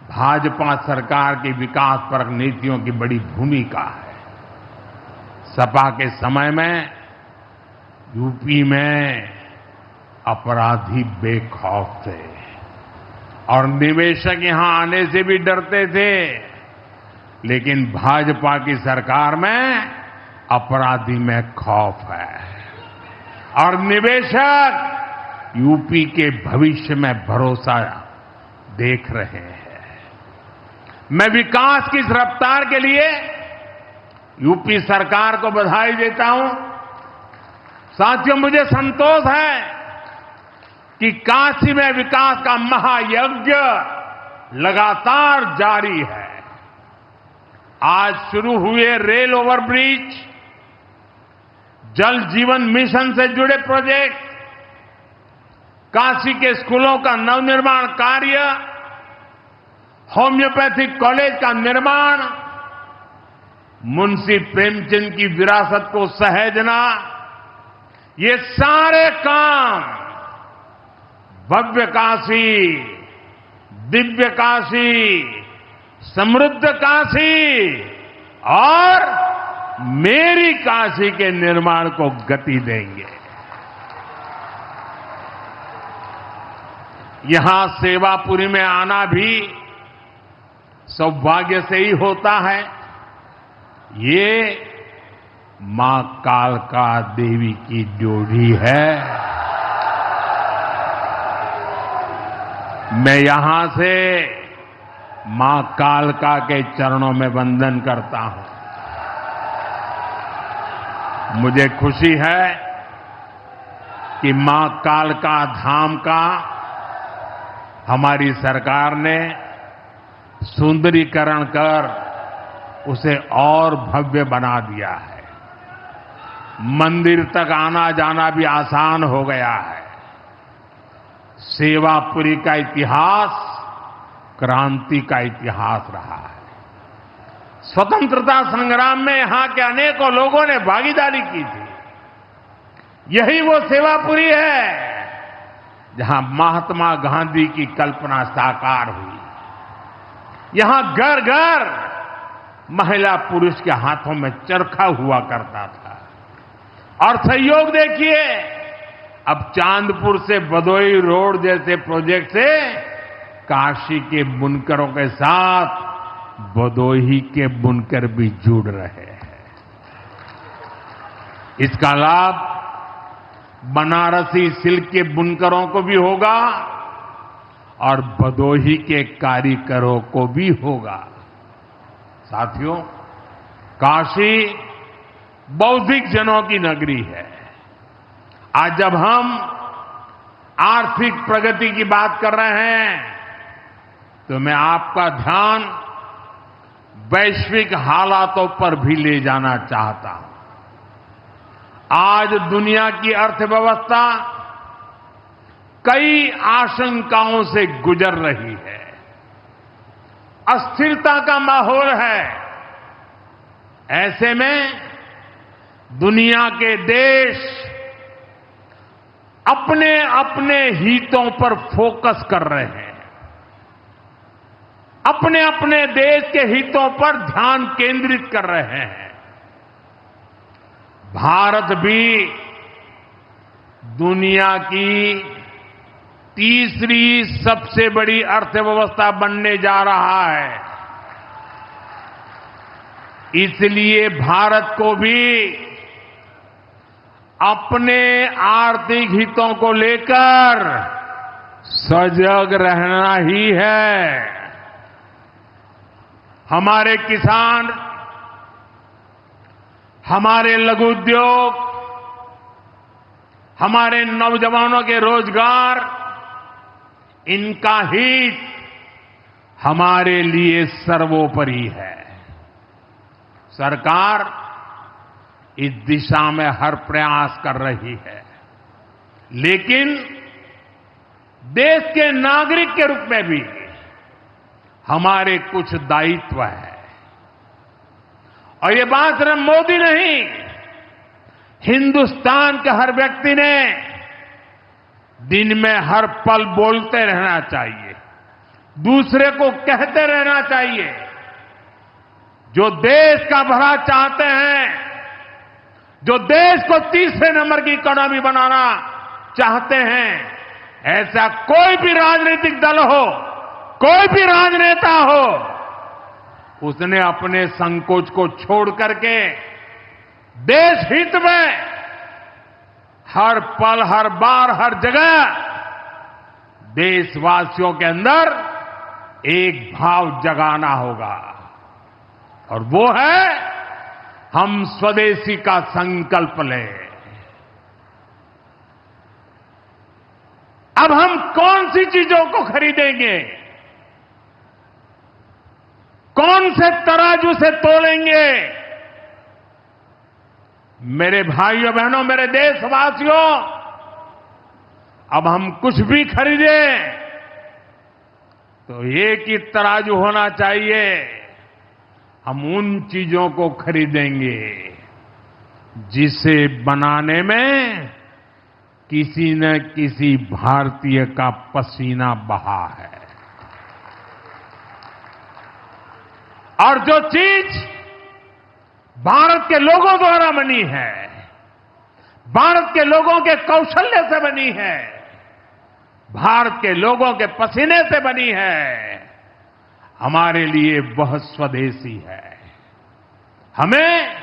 भाजपा सरकार की विकासपरक नीतियों की बड़ी भूमिका है। सपा के समय में यूपी में अपराधी बेखौफ थे और निवेशक यहां आने से भी डरते थे, लेकिन भाजपा की सरकार में अपराधी में खौफ है और निवेशक यूपी के भविष्य में भरोसा देख रहे हैं। मैं विकास की इस रफ्तार के लिए यूपी सरकार को बधाई देता हूं। साथियों, मुझे संतोष है कि काशी में विकास का महायज्ञ लगातार जारी है। आज शुरू हुए रेल ओवरब्रिज, जल जीवन मिशन से जुड़े प्रोजेक्ट, काशी के स्कूलों का नवनिर्माण कार्य, होम्योपैथिक कॉलेज का निर्माण, मुंशी प्रेमचंद की विरासत को सहेजना, ये सारे काम भव्य काशी, दिव्य काशी, समृद्ध काशी और मेरी काशी के निर्माण को गति देंगे। यहां सेवापुरी में आना भी सौभाग्य से ही होता है। ये मां कालका देवी की ड्योढ़ी है। मैं यहां से मां कालका के चरणों में वंदन करता हूं। मुझे खुशी है कि मां कालका धाम का हमारी सरकार ने सुंदरीकरण कर उसे और भव्य बना दिया है। मंदिर तक आना जाना भी आसान हो गया है। सेवापुरी का इतिहास क्रांति का इतिहास रहा है। स्वतंत्रता संग्राम में यहां के अनेकों लोगों ने भागीदारी की थी। यही वो सेवापुरी है जहां महात्मा गांधी की कल्पना साकार हुई। यहां घर घर महिला पुरुष के हाथों में चरखा हुआ करता था। और सहयोग देखिए, अब चांदपुर से भदोई रोड जैसे प्रोजेक्ट से काशी के बुनकरों के साथ भदोही के बुनकर भी जुड़ रहे हैं। इसका लाभ बनारसी सिल्क के बुनकरों को भी होगा और भदोही के कारीगरों को भी होगा। साथियों, काशी बौद्धिक जनों की नगरी है। आज जब हम आर्थिक प्रगति की बात कर रहे हैं तो मैं आपका ध्यान वैश्विक हालातों पर भी ले जाना चाहता हूं। आज दुनिया की अर्थव्यवस्था कई आशंकाओं से गुजर रही है। अस्थिरता का माहौल है। ऐसे में दुनिया के देश अपने अपने हितों पर फोकस कर रहे हैं। अपने अपने देश के हितों पर ध्यान केंद्रित कर रहे हैं। भारत भी दुनिया की तीसरी सबसे बड़ी अर्थव्यवस्था बनने जा रहा है। इसलिए भारत को भी अपने आर्थिक हितों को लेकर सजग रहना ही है। हमारे किसान, हमारे लघु उद्योग, हमारे नौजवानों के रोजगार, इनका हित हमारे लिए सर्वोपरि है। सरकार इस दिशा में हर प्रयास कर रही है, लेकिन देश के नागरिक के रूप में भी हमारे कुछ दायित्व है। और ये बात सिर्फ मोदी नहीं, हिंदुस्तान के हर व्यक्ति ने दिन में हर पल बोलते रहना चाहिए, दूसरे को कहते रहना चाहिए। जो देश का भला चाहते हैं, जो देश को तीसरे नंबर की इकोनॉमी बनाना चाहते हैं, ऐसा कोई भी राजनीतिक दल हो, कोई भी राजनेता हो, उसने अपने संकोच को छोड़ करके देश हित में हर पल, हर बार, हर जगह देशवासियों के अंदर एक भाव जगाना होगा, और वो है हम स्वदेशी का संकल्प लें। अब हम कौन सी चीजों को खरीदेंगे, कौन से तराजू से तोलेंगे? मेरे भाइयों बहनों, मेरे देशवासियों, अब हम कुछ भी खरीदें तो एक ही तराजू होना चाहिए। हम उन चीजों को खरीदेंगे जिसे बनाने में किसी न किसी भारतीय का पसीना बहा है। और जो चीज भारत के लोगों द्वारा बनी है, भारत के लोगों के कौशल्य से बनी है, भारत के लोगों के पसीने से बनी है, हमारे लिए वह स्वदेशी है। हमें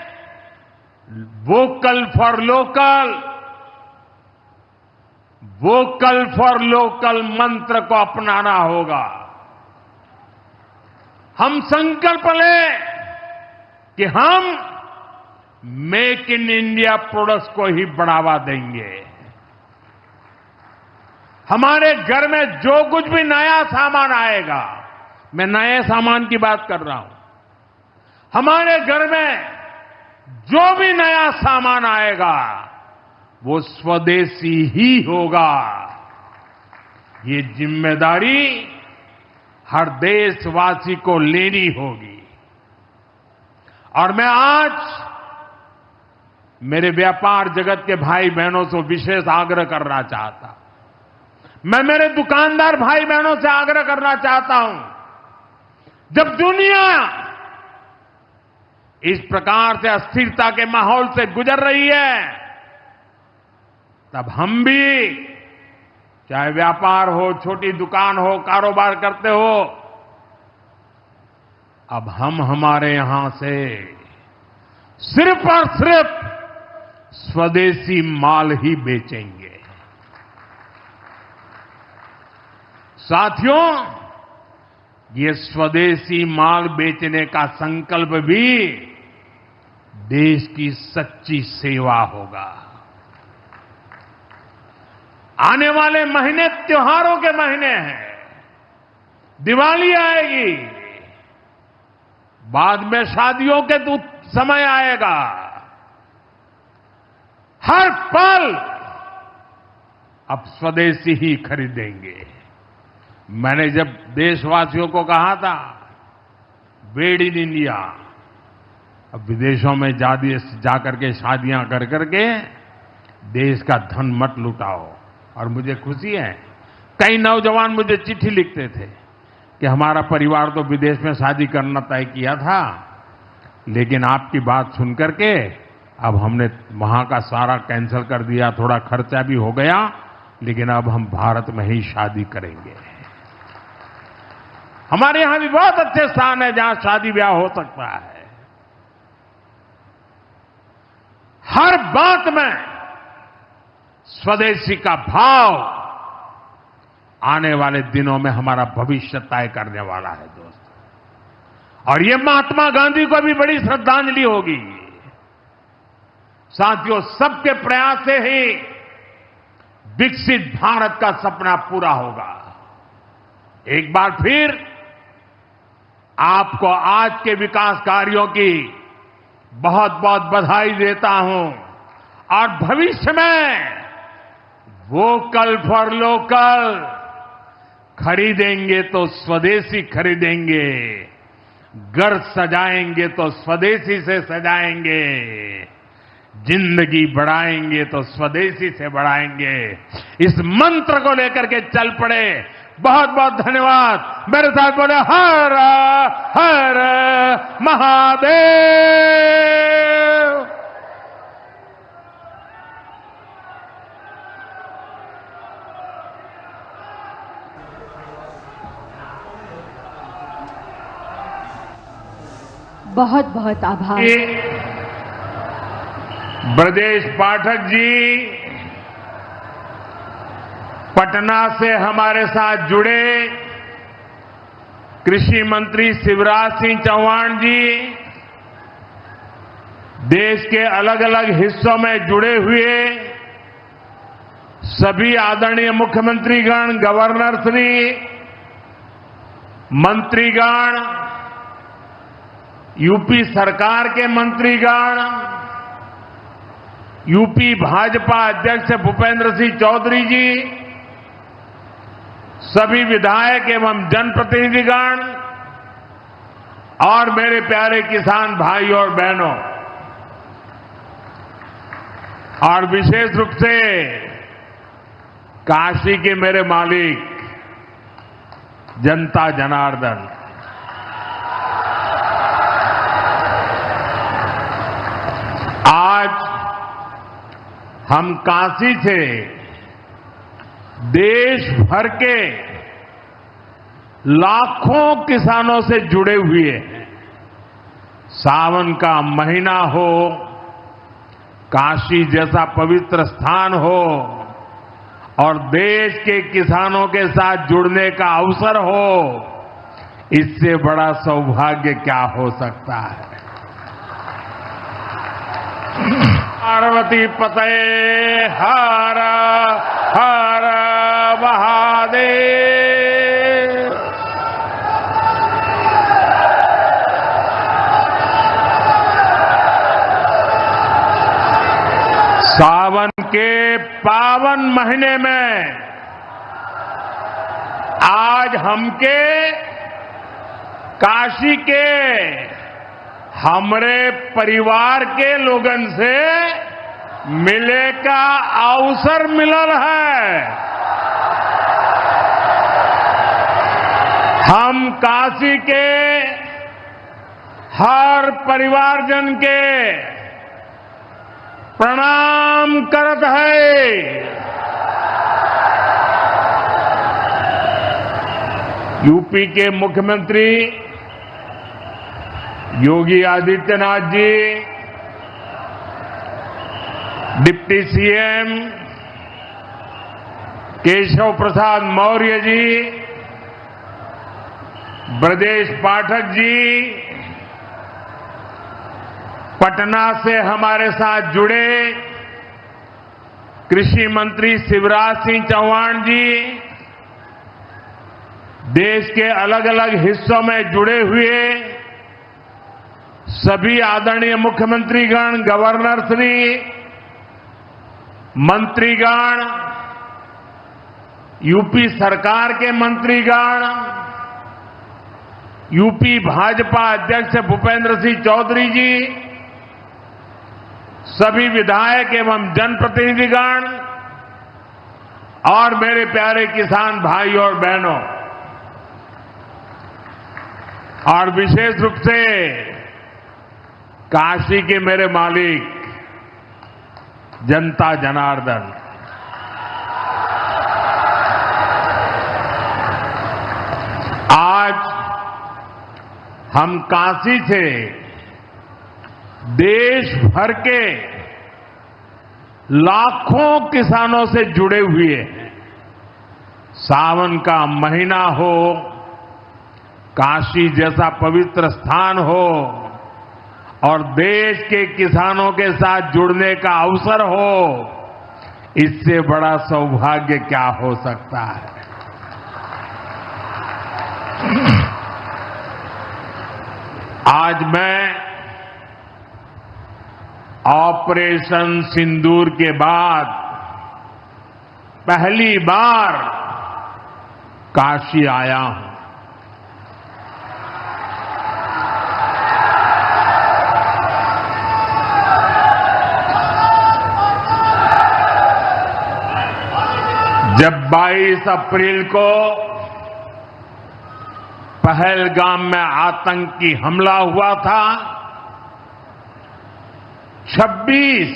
vocal for local, vocal for local मंत्र को अपनाना होगा। हम संकल्प लें कि हम मेक इन इंडिया प्रोडक्ट्स को ही बढ़ावा देंगे। हमारे घर में जो कुछ भी नया सामान आएगा, मैं नए सामान की बात कर रहा हूं, हमारे घर में जो भी नया सामान आएगा वो स्वदेशी ही होगा। ये जिम्मेदारी हर देशवासी को लेनी होगी। और मैं आज मेरे व्यापार जगत के भाई बहनों से विशेष आग्रह करना चाहता हूं। मैं मेरे दुकानदार भाई बहनों से आग्रह करना चाहता हूं, जब दुनिया इस प्रकार से अस्थिरता के माहौल से गुजर रही है, तब हम भी, चाहे व्यापार हो, छोटी दुकान हो, कारोबार करते हो, अब हम हमारे यहां से सिर्फ और सिर्फ स्वदेशी माल ही बेचेंगे। साथियों, ये स्वदेशी माल बेचने का संकल्प भी देश की सच्ची सेवा होगा। आने वाले महीने त्योहारों के महीने हैं, दिवाली आएगी, बाद में शादियों के समय आएगा। हर पल अब स्वदेशी ही खरीदेंगे। मैंने जब देशवासियों को कहा था मेड इन इंडिया, अब विदेशों में जाकर के शादियां कर करके देश का धन मत लुटाओ। और मुझे खुशी है, कई नौजवान मुझे चिट्ठी लिखते थे कि हमारा परिवार तो विदेश में शादी करना तय किया था, लेकिन आपकी बात सुनकर के अब हमने वहां का सारा कैंसिल कर दिया, थोड़ा खर्चा भी हो गया, लेकिन अब हम भारत में ही शादी करेंगे। हमारे यहां भी बहुत अच्छे स्थान है जहां शादी ब्याह हो सकता है। हर बात में स्वदेशी का भाव आने वाले दिनों में हमारा भविष्य तय करने वाला है दोस्तों। और ये महात्मा गांधी को भी बड़ी श्रद्धांजलि होगी। साथियों, सबके प्रयास से ही विकसित भारत का सपना पूरा होगा। एक बार फिर आपको आज के विकास कार्यों की बहुत बहुत बधाई देता हूं। और भविष्य में वोकल फॉर लोकल, खरीदेंगे तो स्वदेशी खरीदेंगे, घर सजाएंगे तो स्वदेशी से सजाएंगे, जिंदगी बढ़ाएंगे तो स्वदेशी से बढ़ाएंगे। इस मंत्र को लेकर के चल पड़े। बहुत बहुत धन्यवाद। मेरे साथ बोले हर हर महादेव। बहुत बहुत आभार। ब्रजेश पाठक जी पटना से हमारे साथ जुड़े, कृषि मंत्री शिवराज सिंह चौहान जी देश के अलग अलग हिस्सों में जुड़े हुए सभी आदरणीय मुख्यमंत्रीगण, गवर्नर श्री, मंत्रीगण, यूपी सरकार के मंत्रीगण, यूपी भाजपा अध्यक्ष भूपेंद्र सिंह चौधरी जी, सभी विधायक एवं जनप्रतिनिधिगण और मेरे प्यारे किसान भाई और बहनों, और विशेष रूप से काशी के मेरे मालिक जनता जनार्दन, आज हम काशी से देश भर के लाखों किसानों से जुड़े हुए हैं। सावन का महीना हो, काशी जैसा पवित्र स्थान हो और देश के किसानों के साथ जुड़ने का अवसर हो, इससे बड़ा सौभाग्य क्या हो सकता है। पार्वती पते हर हर महादेव। सावन के पावन महीने में आज हमके काशी के हमरे परिवार के लोगन से मिले का अवसर मिलल है। हम काशी के हर परिवारजन के प्रणाम करत है। यूपी के मुख्यमंत्री योगी आदित्यनाथ जी, डिप्टी सीएम केशव प्रसाद मौर्य जी, ब्रजेश पाठक जी, पटना से हमारे साथ जुड़े कृषि मंत्री शिवराज सिंह चौहान जी, देश के अलग अलग हिस्सों में जुड़े हुए सभी आदरणीय मुख्यमंत्रीगण, गवर्नर श्री, मंत्रीगण, यूपी सरकार के मंत्रीगण, यूपी भाजपा अध्यक्ष भूपेंद्र सिंह चौधरी जी, सभी विधायक एवं जनप्रतिनिधिगण और मेरे प्यारे किसान भाई और बहनों, और विशेष रूप से काशी के मेरे मालिक जनता जनार्दन, आज हम काशी से देश भर के लाखों किसानों से जुड़े हुए हैं। सावन का महीना हो, काशी जैसा पवित्र स्थान हो और देश के किसानों के साथ जुड़ने का अवसर हो, इससे बड़ा सौभाग्य क्या हो सकता है। आज मैं ऑपरेशन सिंदूर के बाद पहली बार काशी आया हूं। जब 22 अप्रैल को पहलगाम में आतंकी हमला हुआ था, 26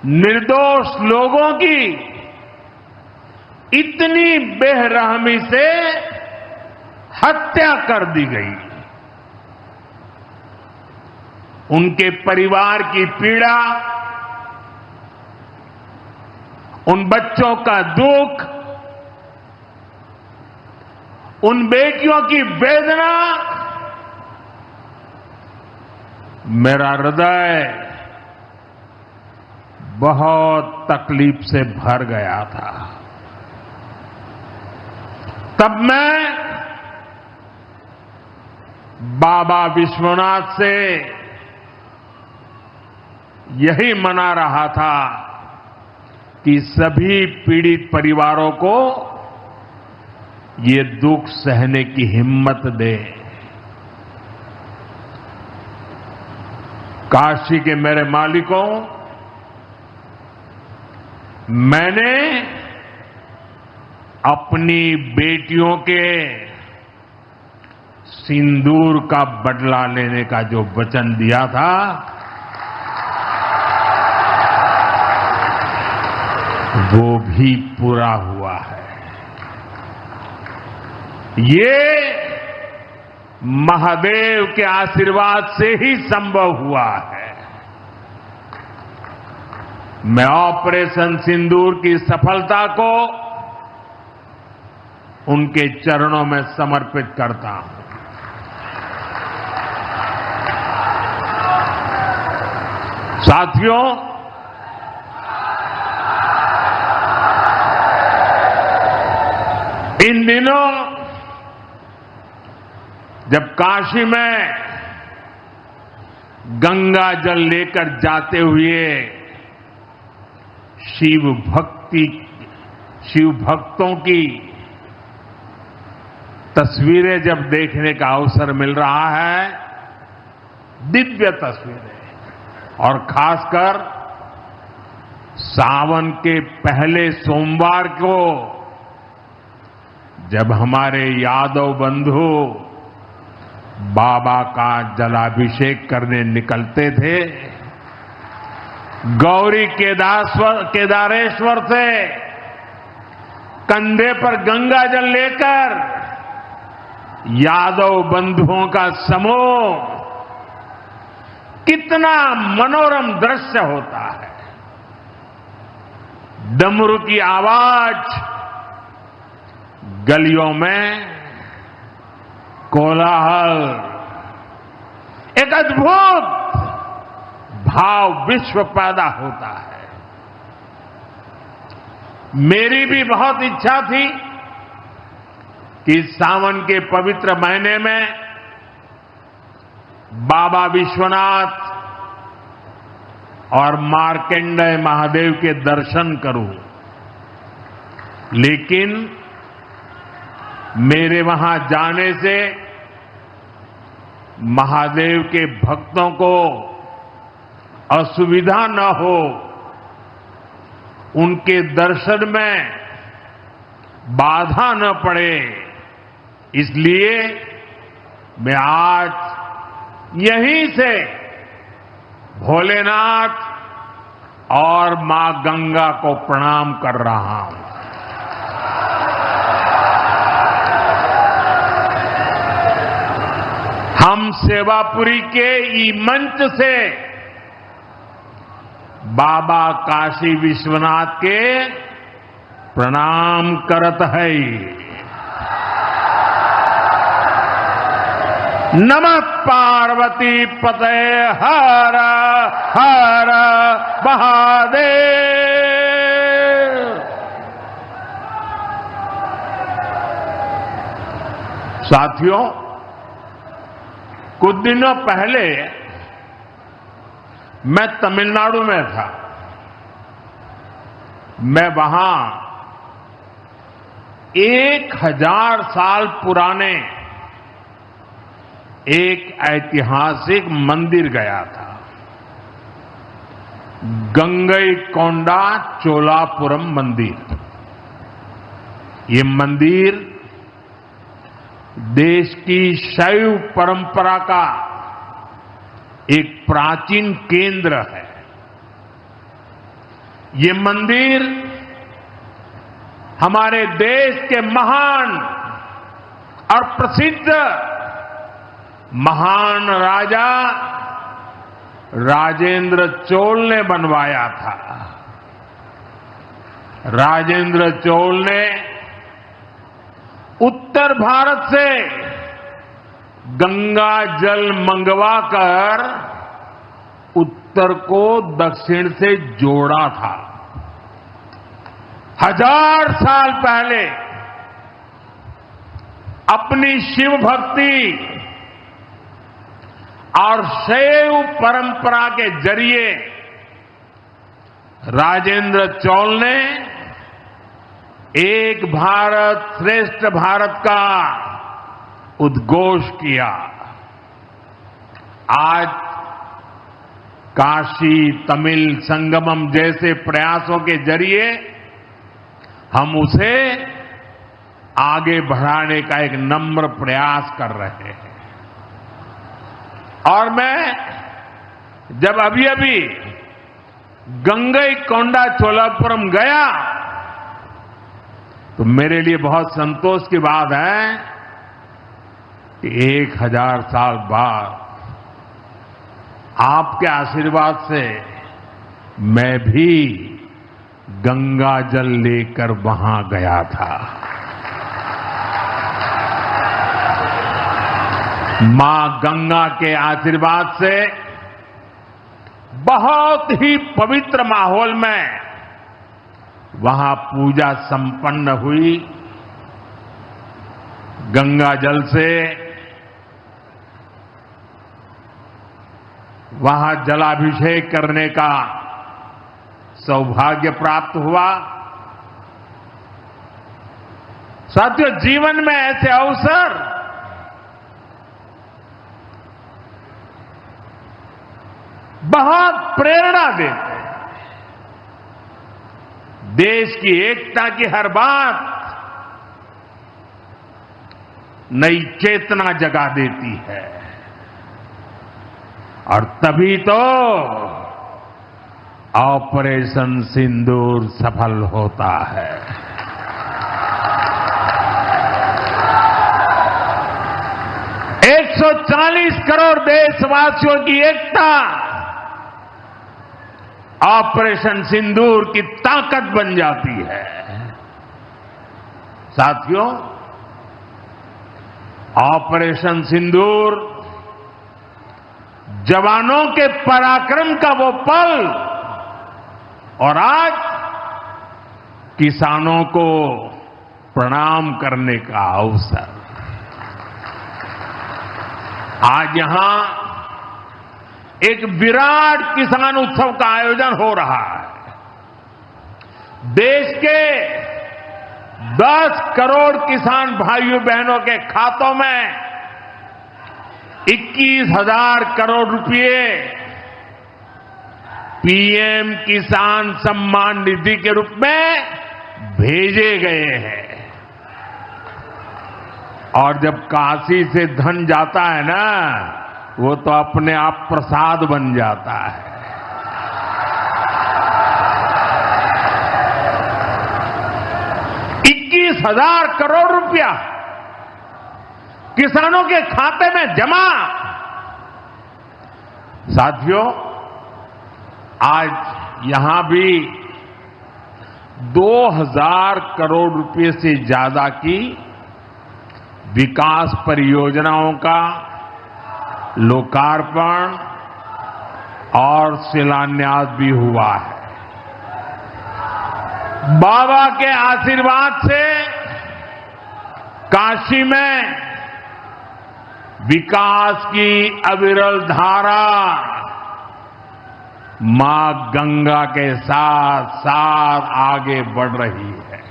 निर्दोष लोगों की इतनी बेरहमी से हत्या कर दी गई। उनके परिवार की पीड़ा, उन बच्चों का दुख, उन बेटियों की वेदना, मेरा हृदय बहुत तकलीफ से भर गया था। तब मैं बाबा विश्वनाथ से यही मना रहा था कि सभी पीड़ित परिवारों को ये दुख सहने की हिम्मत दे। काशी के मेरे मालिकों, मैंने अपनी बेटियों के सिंदूर का बदला लेने का जो वचन दिया था, वो भी पूरा हुआ है। ये महादेव के आशीर्वाद से ही संभव हुआ है। मैं ऑपरेशन सिंदूर की सफलता को उनके चरणों में समर्पित करता हूं। साथियों, इन दिनों जब काशी में गंगा जल लेकर जाते हुए शिव भक्तों की तस्वीरें जब देखने का अवसर मिल रहा है, दिव्य तस्वीरें, और खासकर सावन के पहले सोमवार को जब हमारे यादव बंधु बाबा का जलाभिषेक करने निकलते थे, गौरी केदारेश्वर से कंधे पर गंगा जल लेकर यादव बंधुओं का समूह, कितना मनोरम दृश्य होता है। डमरू की आवाज, गलियों में कोलाहल, एक अद्भुत भाव विश्व पैदा होता है। मेरी भी बहुत इच्छा थी कि सावन के पवित्र महीने में बाबा विश्वनाथ और मार्कंडेय महादेव के दर्शन करूं, लेकिन मेरे वहां जाने से महादेव के भक्तों को असुविधा न हो, उनके दर्शन में बाधा न पड़े, इसलिए मैं आज यहीं से भोलेनाथ और मां गंगा को प्रणाम कर रहा हूं। हम सेवापुरी के ई मंच से बाबा काशी विश्वनाथ के प्रणाम करत है। नमः पार्वती पते हर हर महादेव। साथियों, कुछ दिनों पहले मैं तमिलनाडु में था। मैं वहां 1000 साल पुराने एक ऐतिहासिक मंदिर गया था, गंगईकोंडा चोलापुरम मंदिर। ये मंदिर देश की शैव परंपरा का एक प्राचीन केंद्र है। ये मंदिर हमारे देश के महान और प्रसिद्ध महान राजा राजेंद्र चोल ने बनवाया था। राजेंद्र चोल ने उत्तर भारत से गंगा जल मंगवाकर उत्तर को दक्षिण से जोड़ा था। 1000 साल पहले अपनी शिव भक्ति और शैव परंपरा के जरिए राजेंद्र चोल ने एक भारत श्रेष्ठ भारत का उद्घोष किया। आज काशी तमिल संगमम जैसे प्रयासों के जरिए हम उसे आगे बढ़ाने का एक नम्र प्रयास कर रहे हैं। और मैं जब अभी गंगईकोंडा चोलापुरम गया तो मेरे लिए बहुत संतोष की बात है कि 1000 साल बाद आपके आशीर्वाद से मैं भी गंगा जल लेकर वहां गया था। मां गंगा के आशीर्वाद से बहुत ही पवित्र माहौल में वहां पूजा संपन्न हुई। गंगा जल से वहां जलाभिषेक करने का सौभाग्य प्राप्त हुआ। साथियों, जीवन में ऐसे अवसर बहुत प्रेरणा देते हैं। देश की एकता की हर बात नई चेतना जगा देती है और तभी तो ऑपरेशन सिंदूर सफल होता है। एक 140 करोड़ देशवासियों की एकता ऑपरेशन सिंदूर की ताकत बन जाती है। साथियों, ऑपरेशन सिंदूर जवानों के पराक्रम का वो पल और आज किसानों को प्रणाम करने का अवसर। आज यहां एक विराट किसान उत्सव का आयोजन हो रहा है। देश के 10 करोड़ किसान भाइयों बहनों के खातों में 21,000 करोड़ रुपए पीएम किसान सम्मान निधि के रूप में भेजे गए हैं। और जब काशी से धन जाता है ना, वो तो अपने आप प्रसाद बन जाता है। 21,000 करोड़ रुपया किसानों के खाते में जमा। साथियों, आज यहां भी 2,000 करोड़ रुपए से ज्यादा की विकास परियोजनाओं का लोकार्पण और शिलान्यास भी हुआ है। बाबा के आशीर्वाद से काशी में विकास की अविरल धारा मां गंगा के साथ साथ आगे बढ़ रही है।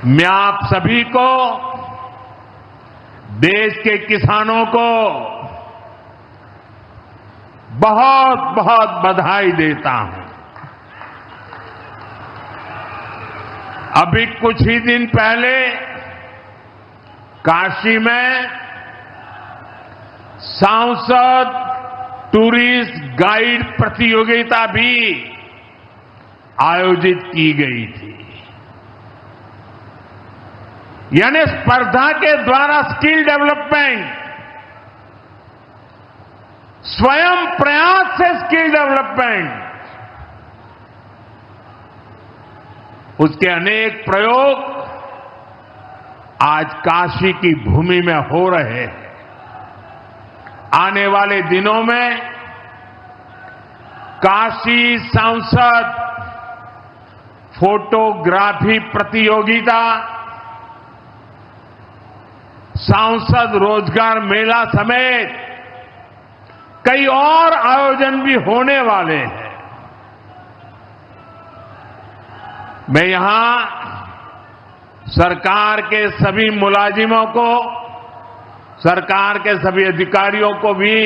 मैं आप सभी को, देश के किसानों को बहुत बहुत बधाई देता हूं। अभी कुछ ही दिन पहले काशी में सांसद टूरिस्ट गाइड प्रतियोगिता भी आयोजित की गई थी। यानी स्पर्धा के द्वारा स्किल डेवलपमेंट, स्वयं प्रयास से स्किल डेवलपमेंट, उसके अनेक प्रयोग आज काशी की भूमि में हो रहे हैं। आने वाले दिनों में काशी सांसद फोटोग्राफी प्रतियोगिता, सांसद रोजगार मेला समेत कई और आयोजन भी होने वाले हैं। मैं यहां सरकार के सभी मुलाजिमों को, सरकार के सभी अधिकारियों को भी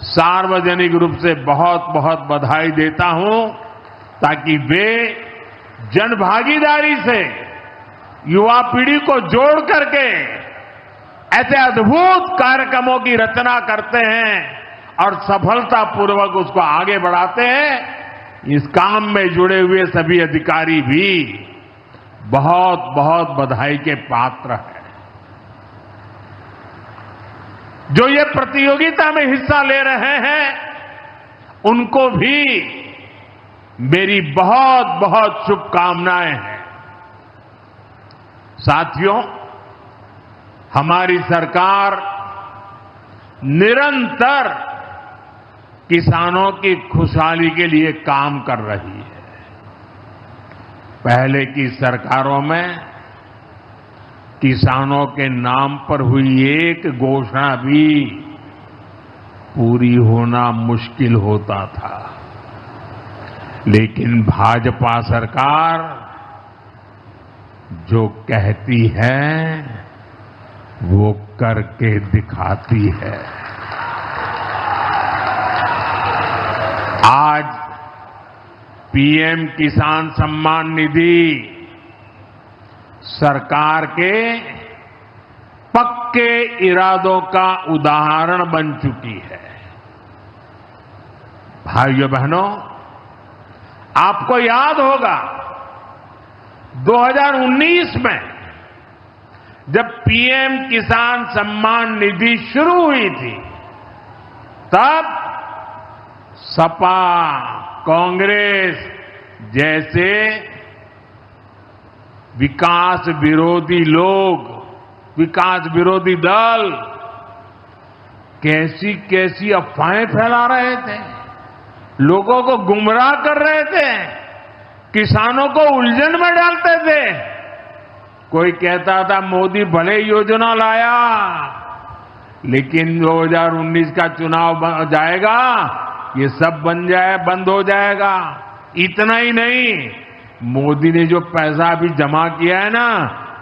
सार्वजनिक रूप से बहुत बहुत बधाई देता हूं, ताकि वे जनभागीदारी से युवा पीढ़ी को जोड़ करके ऐसे अद्भुत कार्यक्रमों की रचना करते हैं और सफलतापूर्वक उसको आगे बढ़ाते हैं। इस काम में जुड़े हुए सभी अधिकारी भी बहुत बहुत बधाई के पात्र हैं। जो ये प्रतियोगिता में हिस्सा ले रहे हैं, उनको भी मेरी बहुत बहुत शुभकामनाएं हैं। साथियों, हमारी सरकार निरंतर किसानों की खुशहाली के लिए काम कर रही है। पहले की सरकारों में किसानों के नाम पर हुई एक घोषणा भी पूरी होना मुश्किल होता था, लेकिन भाजपा सरकार जो कहती है वो करके दिखाती है। आज पीएम किसान सम्मान निधि सरकार के पक्के इरादों का उदाहरण बन चुकी है। भाइयों बहनों, आपको याद होगा 2019 में जब पीएम किसान सम्मान निधि शुरू हुई थी, तब सपा, कांग्रेस जैसे विकास विरोधी लोग, विकास विरोधी दल कैसी कैसी अफवाहें फैला रहे थे, लोगों को गुमराह कर रहे थे, किसानों को उलझन में डालते थे। कोई कहता था मोदी भले योजना लाया, लेकिन 2019 का चुनाव जाएगा, ये सब बंद हो जाएगा। इतना ही नहीं, मोदी ने जो पैसा अभी जमा किया है ना,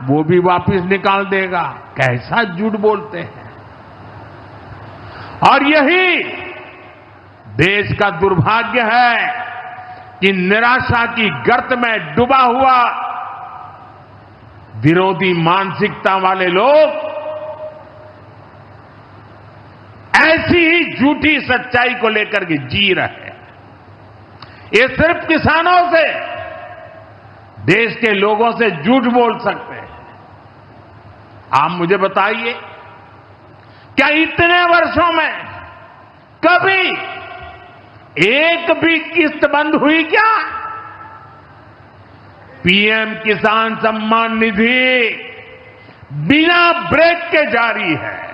वो भी वापस निकाल देगा। कैसा झूठ बोलते हैं। और यही देश का दुर्भाग्य है कि निराशा की गर्त में डूबा हुआ विरोधी मानसिकता वाले लोग ऐसी ही झूठी सच्चाई को लेकर के जी रहे हैं। ये सिर्फ किसानों से, देश के लोगों से झूठ बोल सकते हैं। आप मुझे बताइए, क्या इतने वर्षों में कभी एक भी किस्त बंद हुई क्या? पीएम किसान सम्मान निधि बिना ब्रेक के जारी है।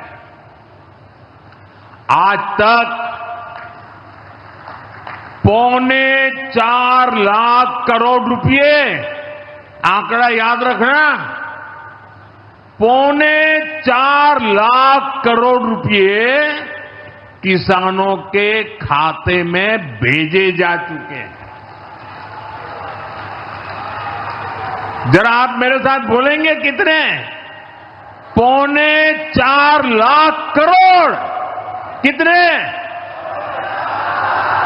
आज तक 4.25 लाख करोड़ रुपए, आंकड़ा याद रखना, 4.25 लाख करोड़ रुपए किसानों के खाते में भेजे जा चुके हैं। जरा आप मेरे साथ बोलेंगे कितने? 4.25 लाख करोड़। कितने?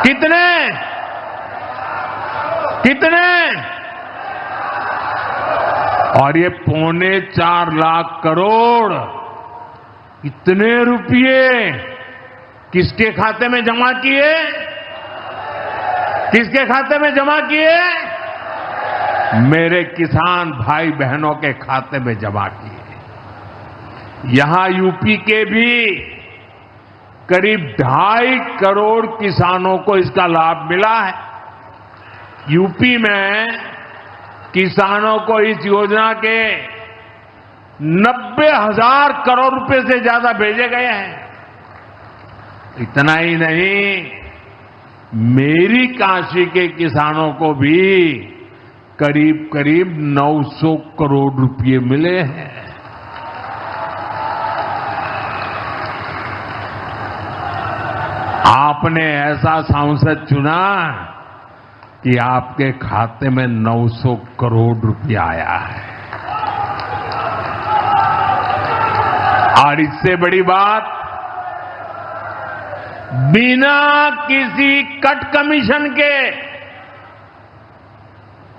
कितने? कितने? और ये 4.25 लाख करोड़ इतने रुपये किसके खाते में जमा किए? किसके खाते में जमा किए? मेरे किसान भाई बहनों के खाते में जमा किए। यहां यूपी के भी करीब 2.5 करोड़ किसानों को इसका लाभ मिला है। यूपी में किसानों को इस योजना के 90,000 करोड़ रुपए से ज्यादा भेजे गए हैं। इतना ही नहीं, मेरी काशी के किसानों को भी करीब करीब 900 करोड़ रुपए मिले हैं। आपने ऐसा सांसद चुना कि आपके खाते में 900 करोड़ रुपया आया है। और इससे बड़ी बात, बिना किसी कट कमीशन के,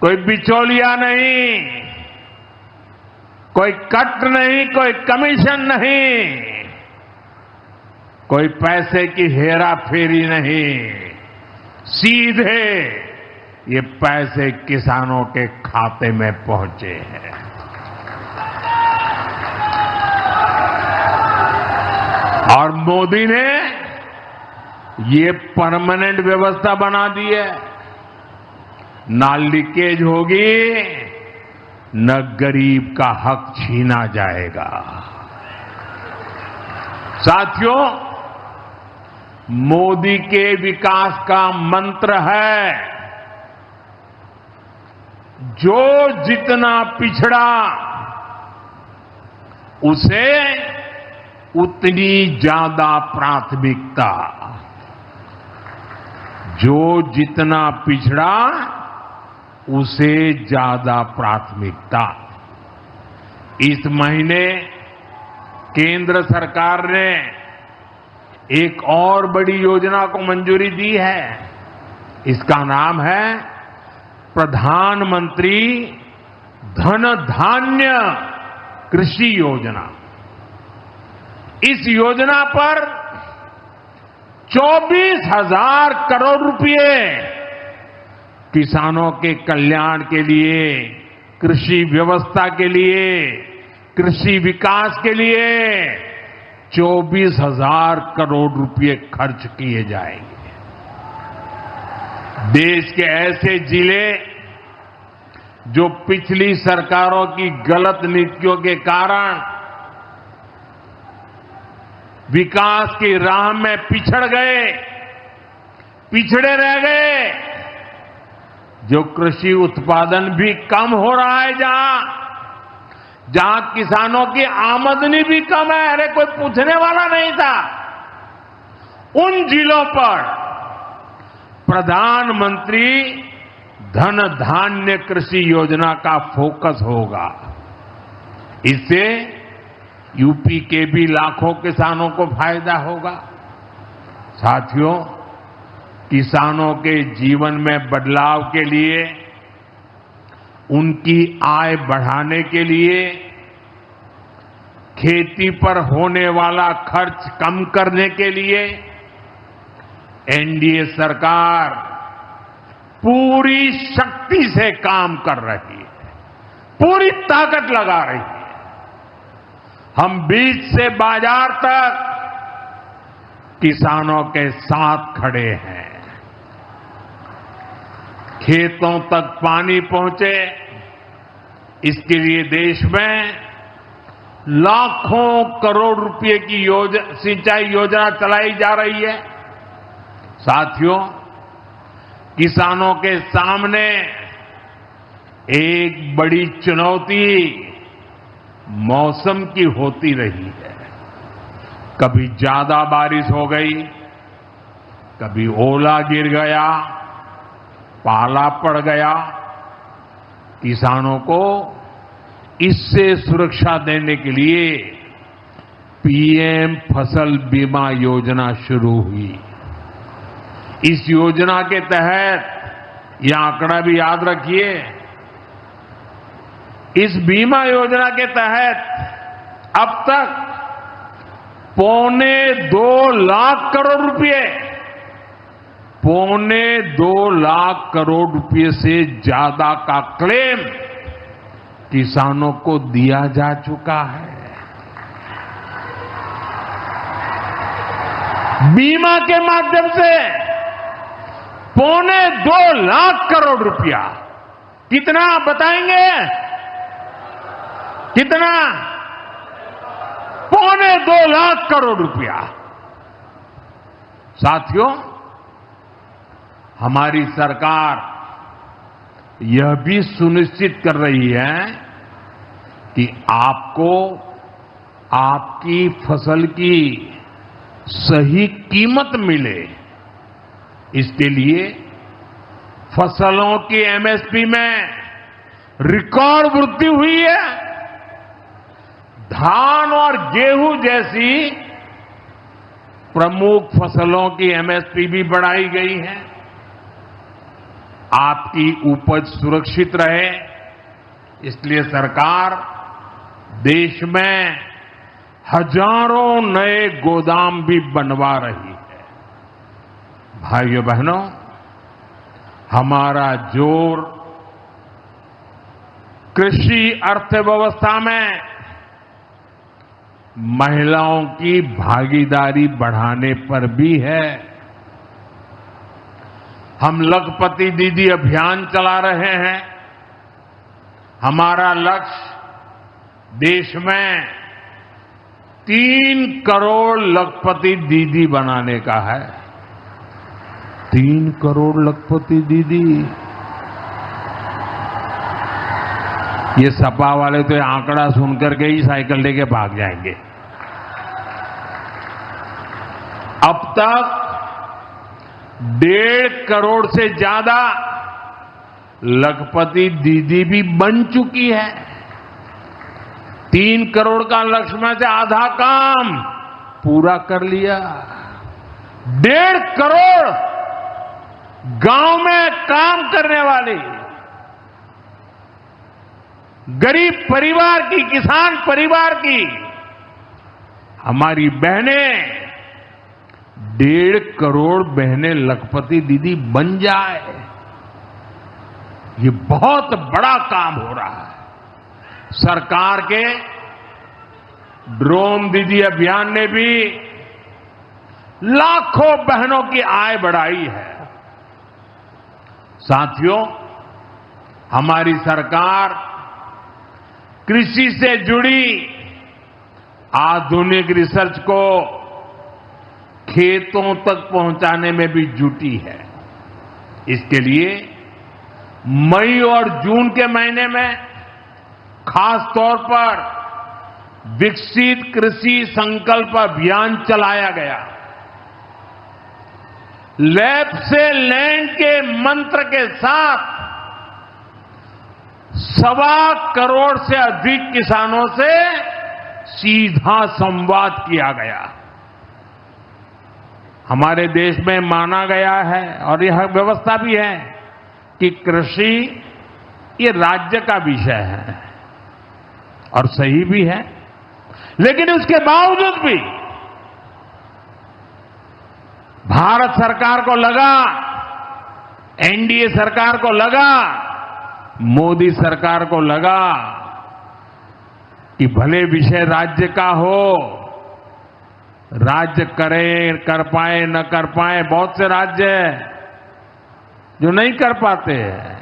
कोई बिचौलिया नहीं, कोई कट नहीं, कोई कमीशन नहीं, कोई पैसे की हेरा फेरी नहीं, सीधे ये पैसे किसानों के खाते में पहुंचे हैं। और मोदी ने ये परमानेंट व्यवस्था बना दी है। ना लीकेज होगी, न गरीब का हक छीना जाएगा। साथियों, मोदी के विकास का मंत्र है, जो जितना पिछड़ा उसे उतनी ज्यादा प्राथमिकता। जो जितना पिछड़ा उसे ज्यादा प्राथमिकता। इस महीने केंद्र सरकार ने एक और बड़ी योजना को मंजूरी दी है। इसका नाम है प्रधानमंत्री धन धान्य कृषि योजना। इस योजना पर 24,000 करोड़ रुपए किसानों के कल्याण के लिए, कृषि व्यवस्था के लिए, कृषि विकास के लिए 24,000 करोड़ रुपए खर्च किए जाएंगे। देश के ऐसे जिले जो पिछली सरकारों की गलत नीतियों के कारण विकास की राह में पिछड़ गए, पिछड़े रह गए, जो कृषि उत्पादन भी कम हो रहा है, जहां किसानों की आमदनी भी कम है, अरे कोई पूछने वाला नहीं था, उन जिलों पर प्रधानमंत्री धन धान्य कृषि योजना का फोकस होगा। इससे यूपी के भी लाखों किसानों को फायदा होगा। साथियों, किसानों के जीवन में बदलाव के लिए, उनकी आय बढ़ाने के लिए, खेती पर होने वाला खर्च कम करने के लिए एनडीए सरकार पूरी शक्ति से काम कर रही है, पूरी ताकत लगा रही है। हम बीज से बाजार तक किसानों के साथ खड़े हैं। खेतों तक पानी पहुंचे, इसके लिए देश में लाखों करोड़ रुपए की सिंचाई योजना चलाई जा रही है। साथियों, किसानों के सामने एक बड़ी चुनौती मौसम की होती रही है। कभी ज्यादा बारिश हो गई, कभी ओला गिर गया, पाला पड़ गया। किसानों को इससे सुरक्षा देने के लिए पीएम फसल बीमा योजना शुरू हुई। इस योजना के तहत, यह आंकड़ा भी याद रखिए, इस बीमा योजना के तहत अब तक 2.25 लाख करोड़ रुपए, 2.25 लाख करोड़ रुपए से ज्यादा का क्लेम किसानों को दिया जा चुका है। बीमा के माध्यम से 2.25 लाख करोड़ रुपया। कितना बताएंगे? कितना? 2.25 लाख करोड़ रुपया। साथियों, हमारी सरकार यह भी सुनिश्चित कर रही है कि आपको आपकी फसल की सही कीमत मिले। इसके लिए फसलों की एमएसपी में रिकॉर्ड वृद्धि हुई है। धान और गेहूं जैसी प्रमुख फसलों की एमएसपी भी बढ़ाई गई है। आपकी उपज सुरक्षित रहे, इसलिए सरकार देश में हजारों नए गोदाम भी बनवा रही है। भाइयों बहनों, हमारा जोर कृषि अर्थव्यवस्था में महिलाओं की भागीदारी बढ़ाने पर भी है। हम लखपति दीदी अभियान चला रहे हैं। हमारा लक्ष्य देश में 3 करोड़ लखपति दीदी बनाने का है। 3 करोड़ लखपति दीदी। ये सपा वाले तो ये आंकड़ा सुनकर के ही साइकिल लेके भाग जाएंगे। अब तक 1.5 करोड़ से ज्यादा लखपति दीदी भी बन चुकी है। 3 करोड़ का लक्ष्य में से आधा काम पूरा कर लिया। 1.5 करोड़ गांव में काम करने वाली गरीब परिवार की, किसान परिवार की हमारी बहनें, 1.5 करोड़ बहनें लखपति दीदी बन जाए, ये बहुत बड़ा काम हो रहा है। सरकार के ड्रोन दीदी अभियान ने भी लाखों बहनों की आय बढ़ाई है। साथियों, हमारी सरकार कृषि से जुड़ी आधुनिक रिसर्च को खेतों तक पहुंचाने में भी जुटी है। इसके लिए मई और जून के महीने में खास तौर पर विकसित कृषि संकल्प अभियान चलाया गया। लैब से लैंड के मंत्र के साथ 1.25 करोड़ से अधिक किसानों से सीधा संवाद किया गया। हमारे देश में माना गया है और यह व्यवस्था भी है कि कृषि ये राज्य का विषय है और सही भी है, लेकिन उसके बावजूद भी भारत सरकार को लगा, एनडीए सरकार को लगा, मोदी सरकार को लगा कि भले विषय राज्य का हो, राज्य करे, कर पाए न कर पाए, बहुत से राज्य जो नहीं कर पाते हैं,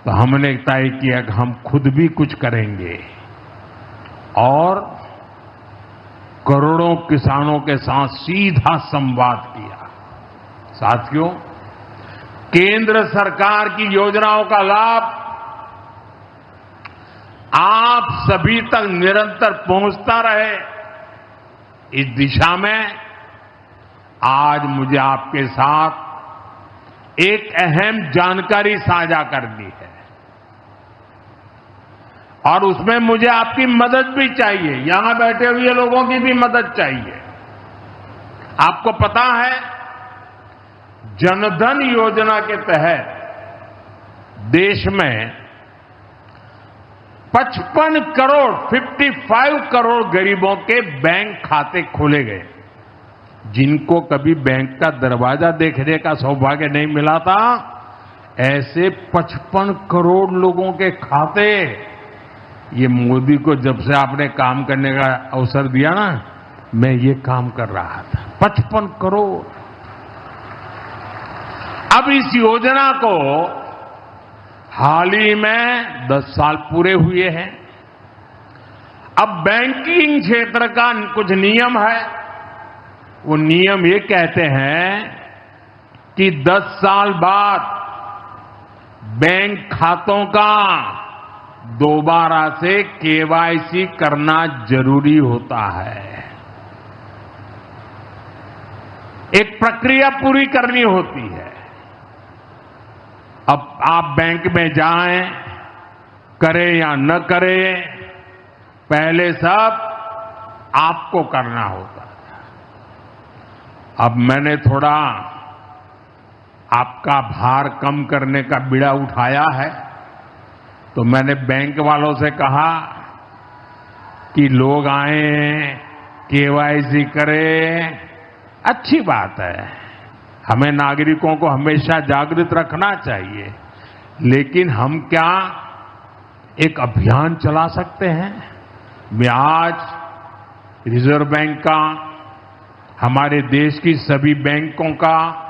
तो हमने तय किया कि हम खुद भी कुछ करेंगे और करोड़ों किसानों के साथ सीधा संवाद किया। साथियों, केंद्र सरकार की योजनाओं का लाभ आप सभी तक निरंतर पहुंचता रहे, इस दिशा में आज मुझे आपके साथ एक अहम जानकारी साझा करनी है और उसमें मुझे आपकी मदद भी चाहिए, यहां बैठे हुए लोगों की भी मदद चाहिए। आपको पता है, जनधन योजना के तहत देश में 55 करोड़ गरीबों के बैंक खाते खोले गए। जिनको कभी बैंक का दरवाजा देखने का सौभाग्य नहीं मिला था, ऐसे 55 करोड़ लोगों के खाते, ये मोदी को जब से आपने काम करने का अवसर दिया ना, मैं ये काम कर रहा था। 55 करोड़। अब इस योजना को हाल ही में 10 साल पूरे हुए हैं। अब बैंकिंग क्षेत्र का कुछ नियम है। वो नियम ये कहते हैं कि 10 साल बाद बैंक खातों का दोबारा से केवाईसी करना जरूरी होता है। एक प्रक्रिया पूरी करनी होती है। अब आप बैंक में जाएं, करें या न करें, पहले सब आपको करना होता है। अब मैंने थोड़ा आपका भार कम करने का बीड़ा उठाया है, तो मैंने बैंक वालों से कहा कि लोग आए, केवाईसी करें, अच्छी बात है, हमें नागरिकों को हमेशा जागृत रखना चाहिए, लेकिन हम क्या एक अभियान चला सकते हैं? मैं आज रिजर्व बैंक का, हमारे देश की सभी बैंकों का,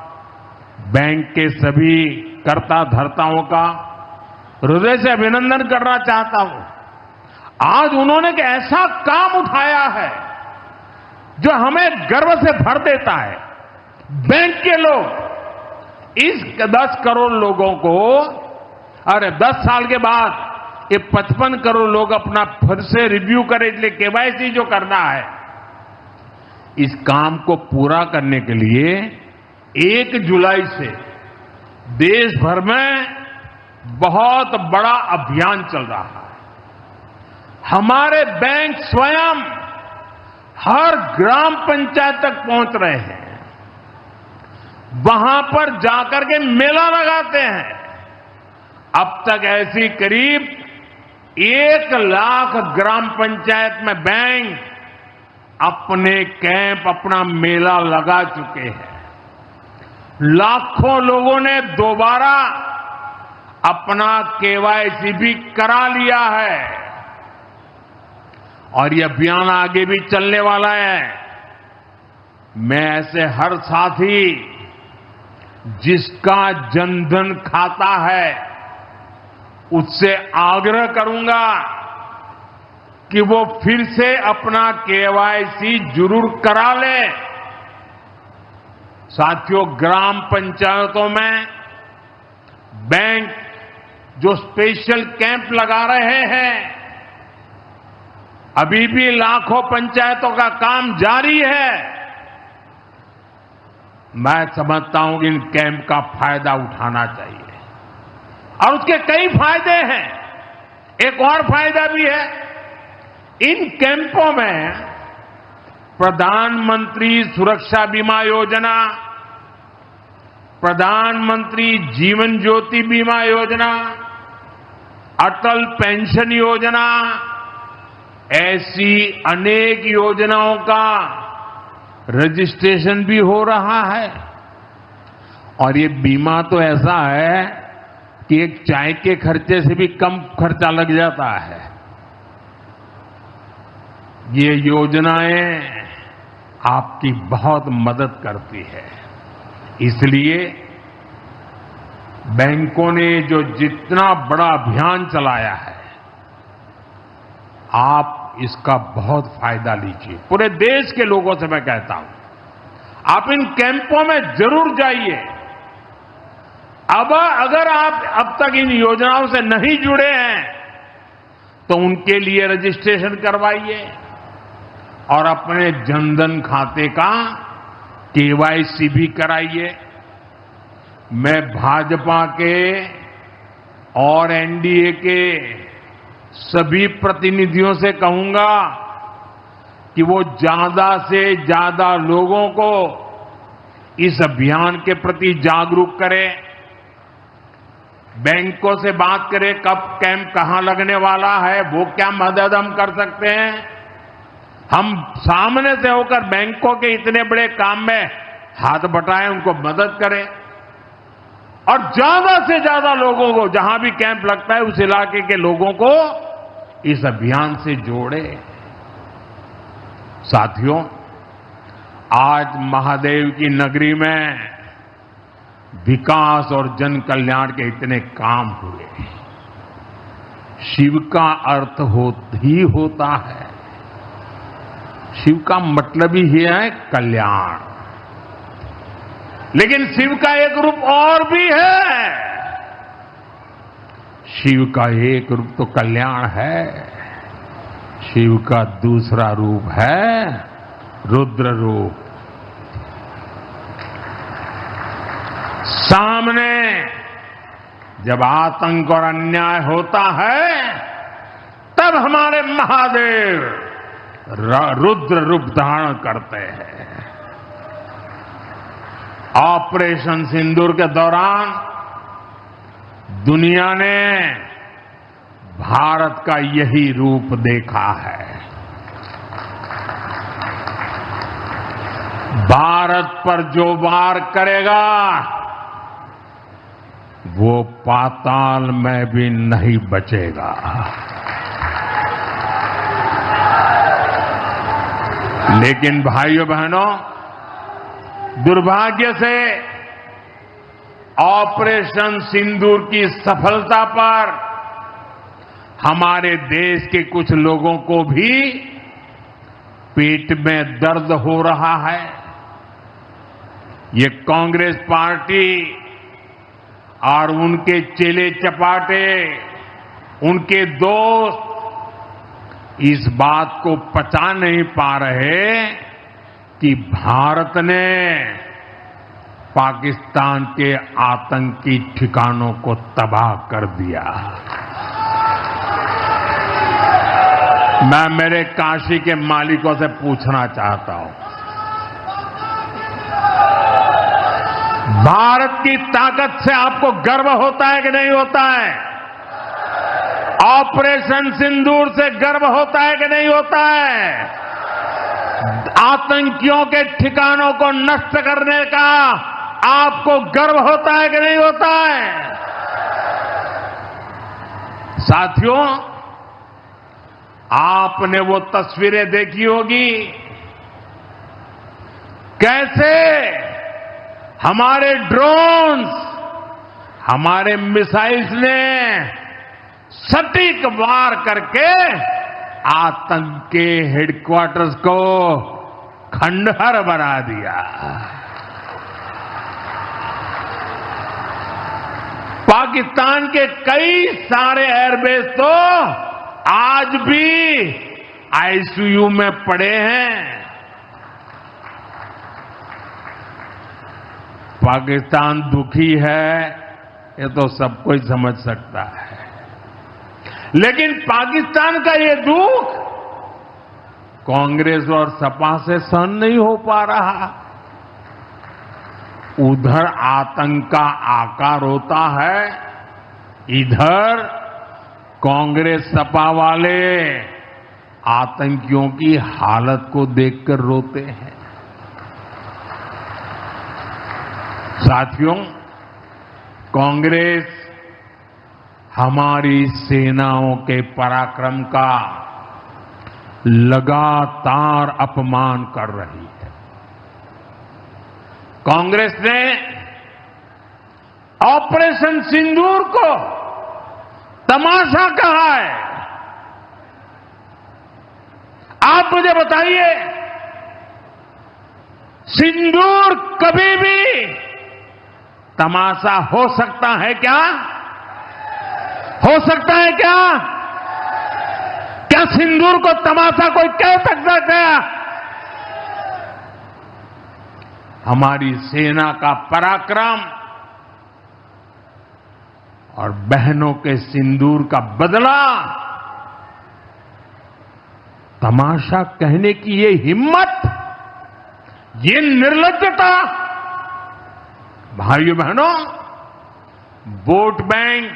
बैंक के सभी कर्ता धर्ताओं का हृदय से अभिनंदन करना चाहता हूं। आज उन्होंने एक ऐसा काम उठाया है जो हमें गर्व से भर देता है। बैंक के लोग इस 10 करोड़ लोगों को, अरे 10 साल के बाद ये 55 करोड़ लोग अपना फिर से रिव्यू करें, इसलिए केवाईसी जो करना है, इस काम को पूरा करने के लिए 1 जुलाई से देश भर में बहुत बड़ा अभियान चल रहा है। हमारे बैंक स्वयं हर ग्राम पंचायत तक पहुंच रहे हैं, वहां पर जाकर के मेला लगाते हैं। अब तक ऐसी करीब 1 लाख ग्राम पंचायत में बैंक अपने कैंप, अपना मेला लगा चुके हैं। लाखों लोगों ने दोबारा अपना केवाईसी भी करा लिया है और ये अभियान आगे भी चलने वाला है। मैं ऐसे हर साथी जिसका जनधन खाता है उससे आग्रह करूंगा कि वो फिर से अपना केवाईसी जरूर करा ले। साथियों, ग्राम पंचायतों में बैंक जो स्पेशल कैंप लगा रहे हैं, अभी भी लाखों पंचायतों का काम जारी है। मैं समझता हूं कि इन कैंप का फायदा उठाना चाहिए और उसके कई फायदे हैं। एक और फायदा भी है, इन कैंपों में प्रधानमंत्री सुरक्षा बीमा योजना, प्रधानमंत्री जीवन ज्योति बीमा योजना, अटल पेंशन योजना, ऐसी अनेक योजनाओं का रजिस्ट्रेशन भी हो रहा है। और ये बीमा तो ऐसा है कि एक चाय के खर्चे से भी कम खर्चा लग जाता है। ये योजनाएं आपकी बहुत मदद करती है। इसलिए बैंकों ने जो जितना बड़ा अभियान चलाया है, आप इसका बहुत फायदा लीजिए। पूरे देश के लोगों से मैं कहता हूं, आप इन कैंपों में जरूर जाइए। अब अगर आप अब तक इन योजनाओं से नहीं जुड़े हैं तो उनके लिए रजिस्ट्रेशन करवाइए और अपने जनधन खाते का केवाईसी भी कराइए। मैं भाजपा के और एनडीए के सभी प्रतिनिधियों से कहूंगा कि वो ज्यादा से ज्यादा लोगों को इस अभियान के प्रति जागरूक करें। बैंकों से बात करें कब कैंप कहां लगने वाला है, वो क्या मदद हम कर सकते हैं। हम सामने से होकर बैंकों के इतने बड़े काम में हाथ बटाएं, उनको मदद करें और ज्यादा से ज्यादा लोगों को, जहां भी कैंप लगता है उस इलाके के लोगों को इस अभियान से जोड़े। साथियों, आज महादेव की नगरी में विकास और जन कल्याण के इतने काम हुए। शिव का अर्थ ही होता है, शिव का मतलब ही है कल्याण। लेकिन शिव का एक रूप और भी है। शिव का एक रूप तो कल्याण है, शिव का दूसरा रूप है रुद्र रूप। सामने जब आतंक और अन्याय होता है तब हमारे महादेव रुद्र रूप धारण करते हैं। ऑपरेशन सिंदूर के दौरान दुनिया ने भारत का यही रूप देखा है। भारत पर जो वार करेगा वो पाताल में भी नहीं बचेगा। लेकिन भाइयों बहनों, दुर्भाग्य से ऑपरेशन सिंदूर की सफलता पर हमारे देश के कुछ लोगों को भी पेट में दर्द हो रहा है। ये कांग्रेस पार्टी और उनके चेले चपाटे, उनके दोस्त इस बात को पचा नहीं पा रहे कि भारत ने पाकिस्तान के आतंकी ठिकानों को तबाह कर दिया। मैं मेरे काशी के मालिकों से पूछना चाहता हूं, भारत की ताकत से आपको गर्व होता है कि नहीं होता है? ऑपरेशन सिंदूर से गर्व होता है कि नहीं होता है? आतंकियों के ठिकानों को नष्ट करने का आपको गर्व होता है कि नहीं होता है? साथियों, आपने वो तस्वीरें देखी होगी कैसे हमारे ड्रोन्स, हमारे मिसाइल्स ने सटीक वार करके आतंक के हेडक्वार्टर्स को खंडहर बना दिया। पाकिस्तान के कई सारे एयरबेस तो आज भी आईसीयू में पड़े हैं। पाकिस्तान दुखी है, ये तो सब कोई समझ सकता है, लेकिन पाकिस्तान का ये दुख कांग्रेस और सपा से सहन नहीं हो पा रहा। उधर आतंक का आकार होता है, इधर कांग्रेस सपा वाले आतंकियों की हालत को देखकर रोते हैं। साथियों, कांग्रेस हमारी सेनाओं के पराक्रम का लगातार अपमान कर रही है। कांग्रेस ने ऑपरेशन सिंदूर को तमाशा कहा है। आप मुझे बताइए, सिंदूर कभी भी तमाशा हो सकता है क्या? हो सकता है क्या? क्या सिंदूर को तमाशा कोई कह सकता है क्या? हमारी सेना का पराक्रम और बहनों के सिंदूर का बदला तमाशा कहने की ये हिम्मत, ये निर्लज्जता, भाइयों बहनों, वोट बैंक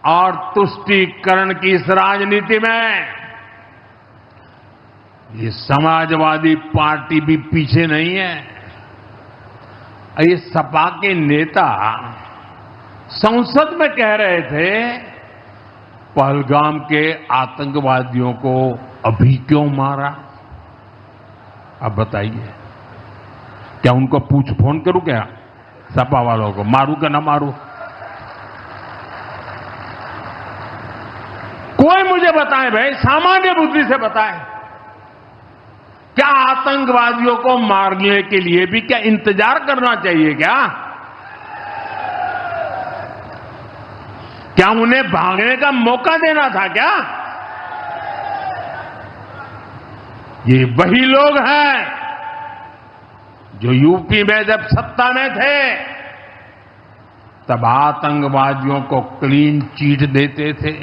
और तुष्टीकरण की इस राजनीति में ये समाजवादी पार्टी भी पीछे नहीं है। ये सपा के नेता संसद में कह रहे थे, पहलगाम के आतंकवादियों को अभी क्यों मारा? अब बताइए, क्या उनको पूछ फोन करूं क्या? सपा वालों को मारूं कि ना मारूं? कोई मुझे बताए भाई, सामान्य बुद्धि से बताए, क्या आतंकवादियों को मारने के लिए भी क्या इंतजार करना चाहिए क्या? क्या उन्हें भागने का मौका देना था क्या? ये वही लोग हैं जो यूपी में जब सत्ता में थे तब आतंकवादियों को क्लीन चिट देते थे,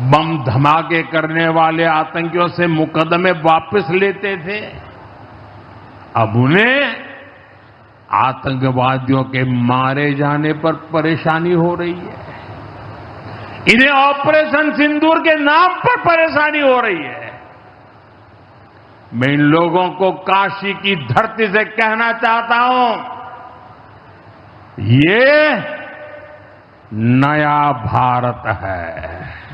बम धमाके करने वाले आतंकियों से मुकदमे वापस लेते थे। अब उन्हें आतंकवादियों के मारे जाने पर परेशानी हो रही है। इन्हें ऑपरेशन सिंदूर के नाम पर परेशानी हो रही है। मैं इन लोगों को काशी की धरती से कहना चाहता हूं, ये नया भारत है।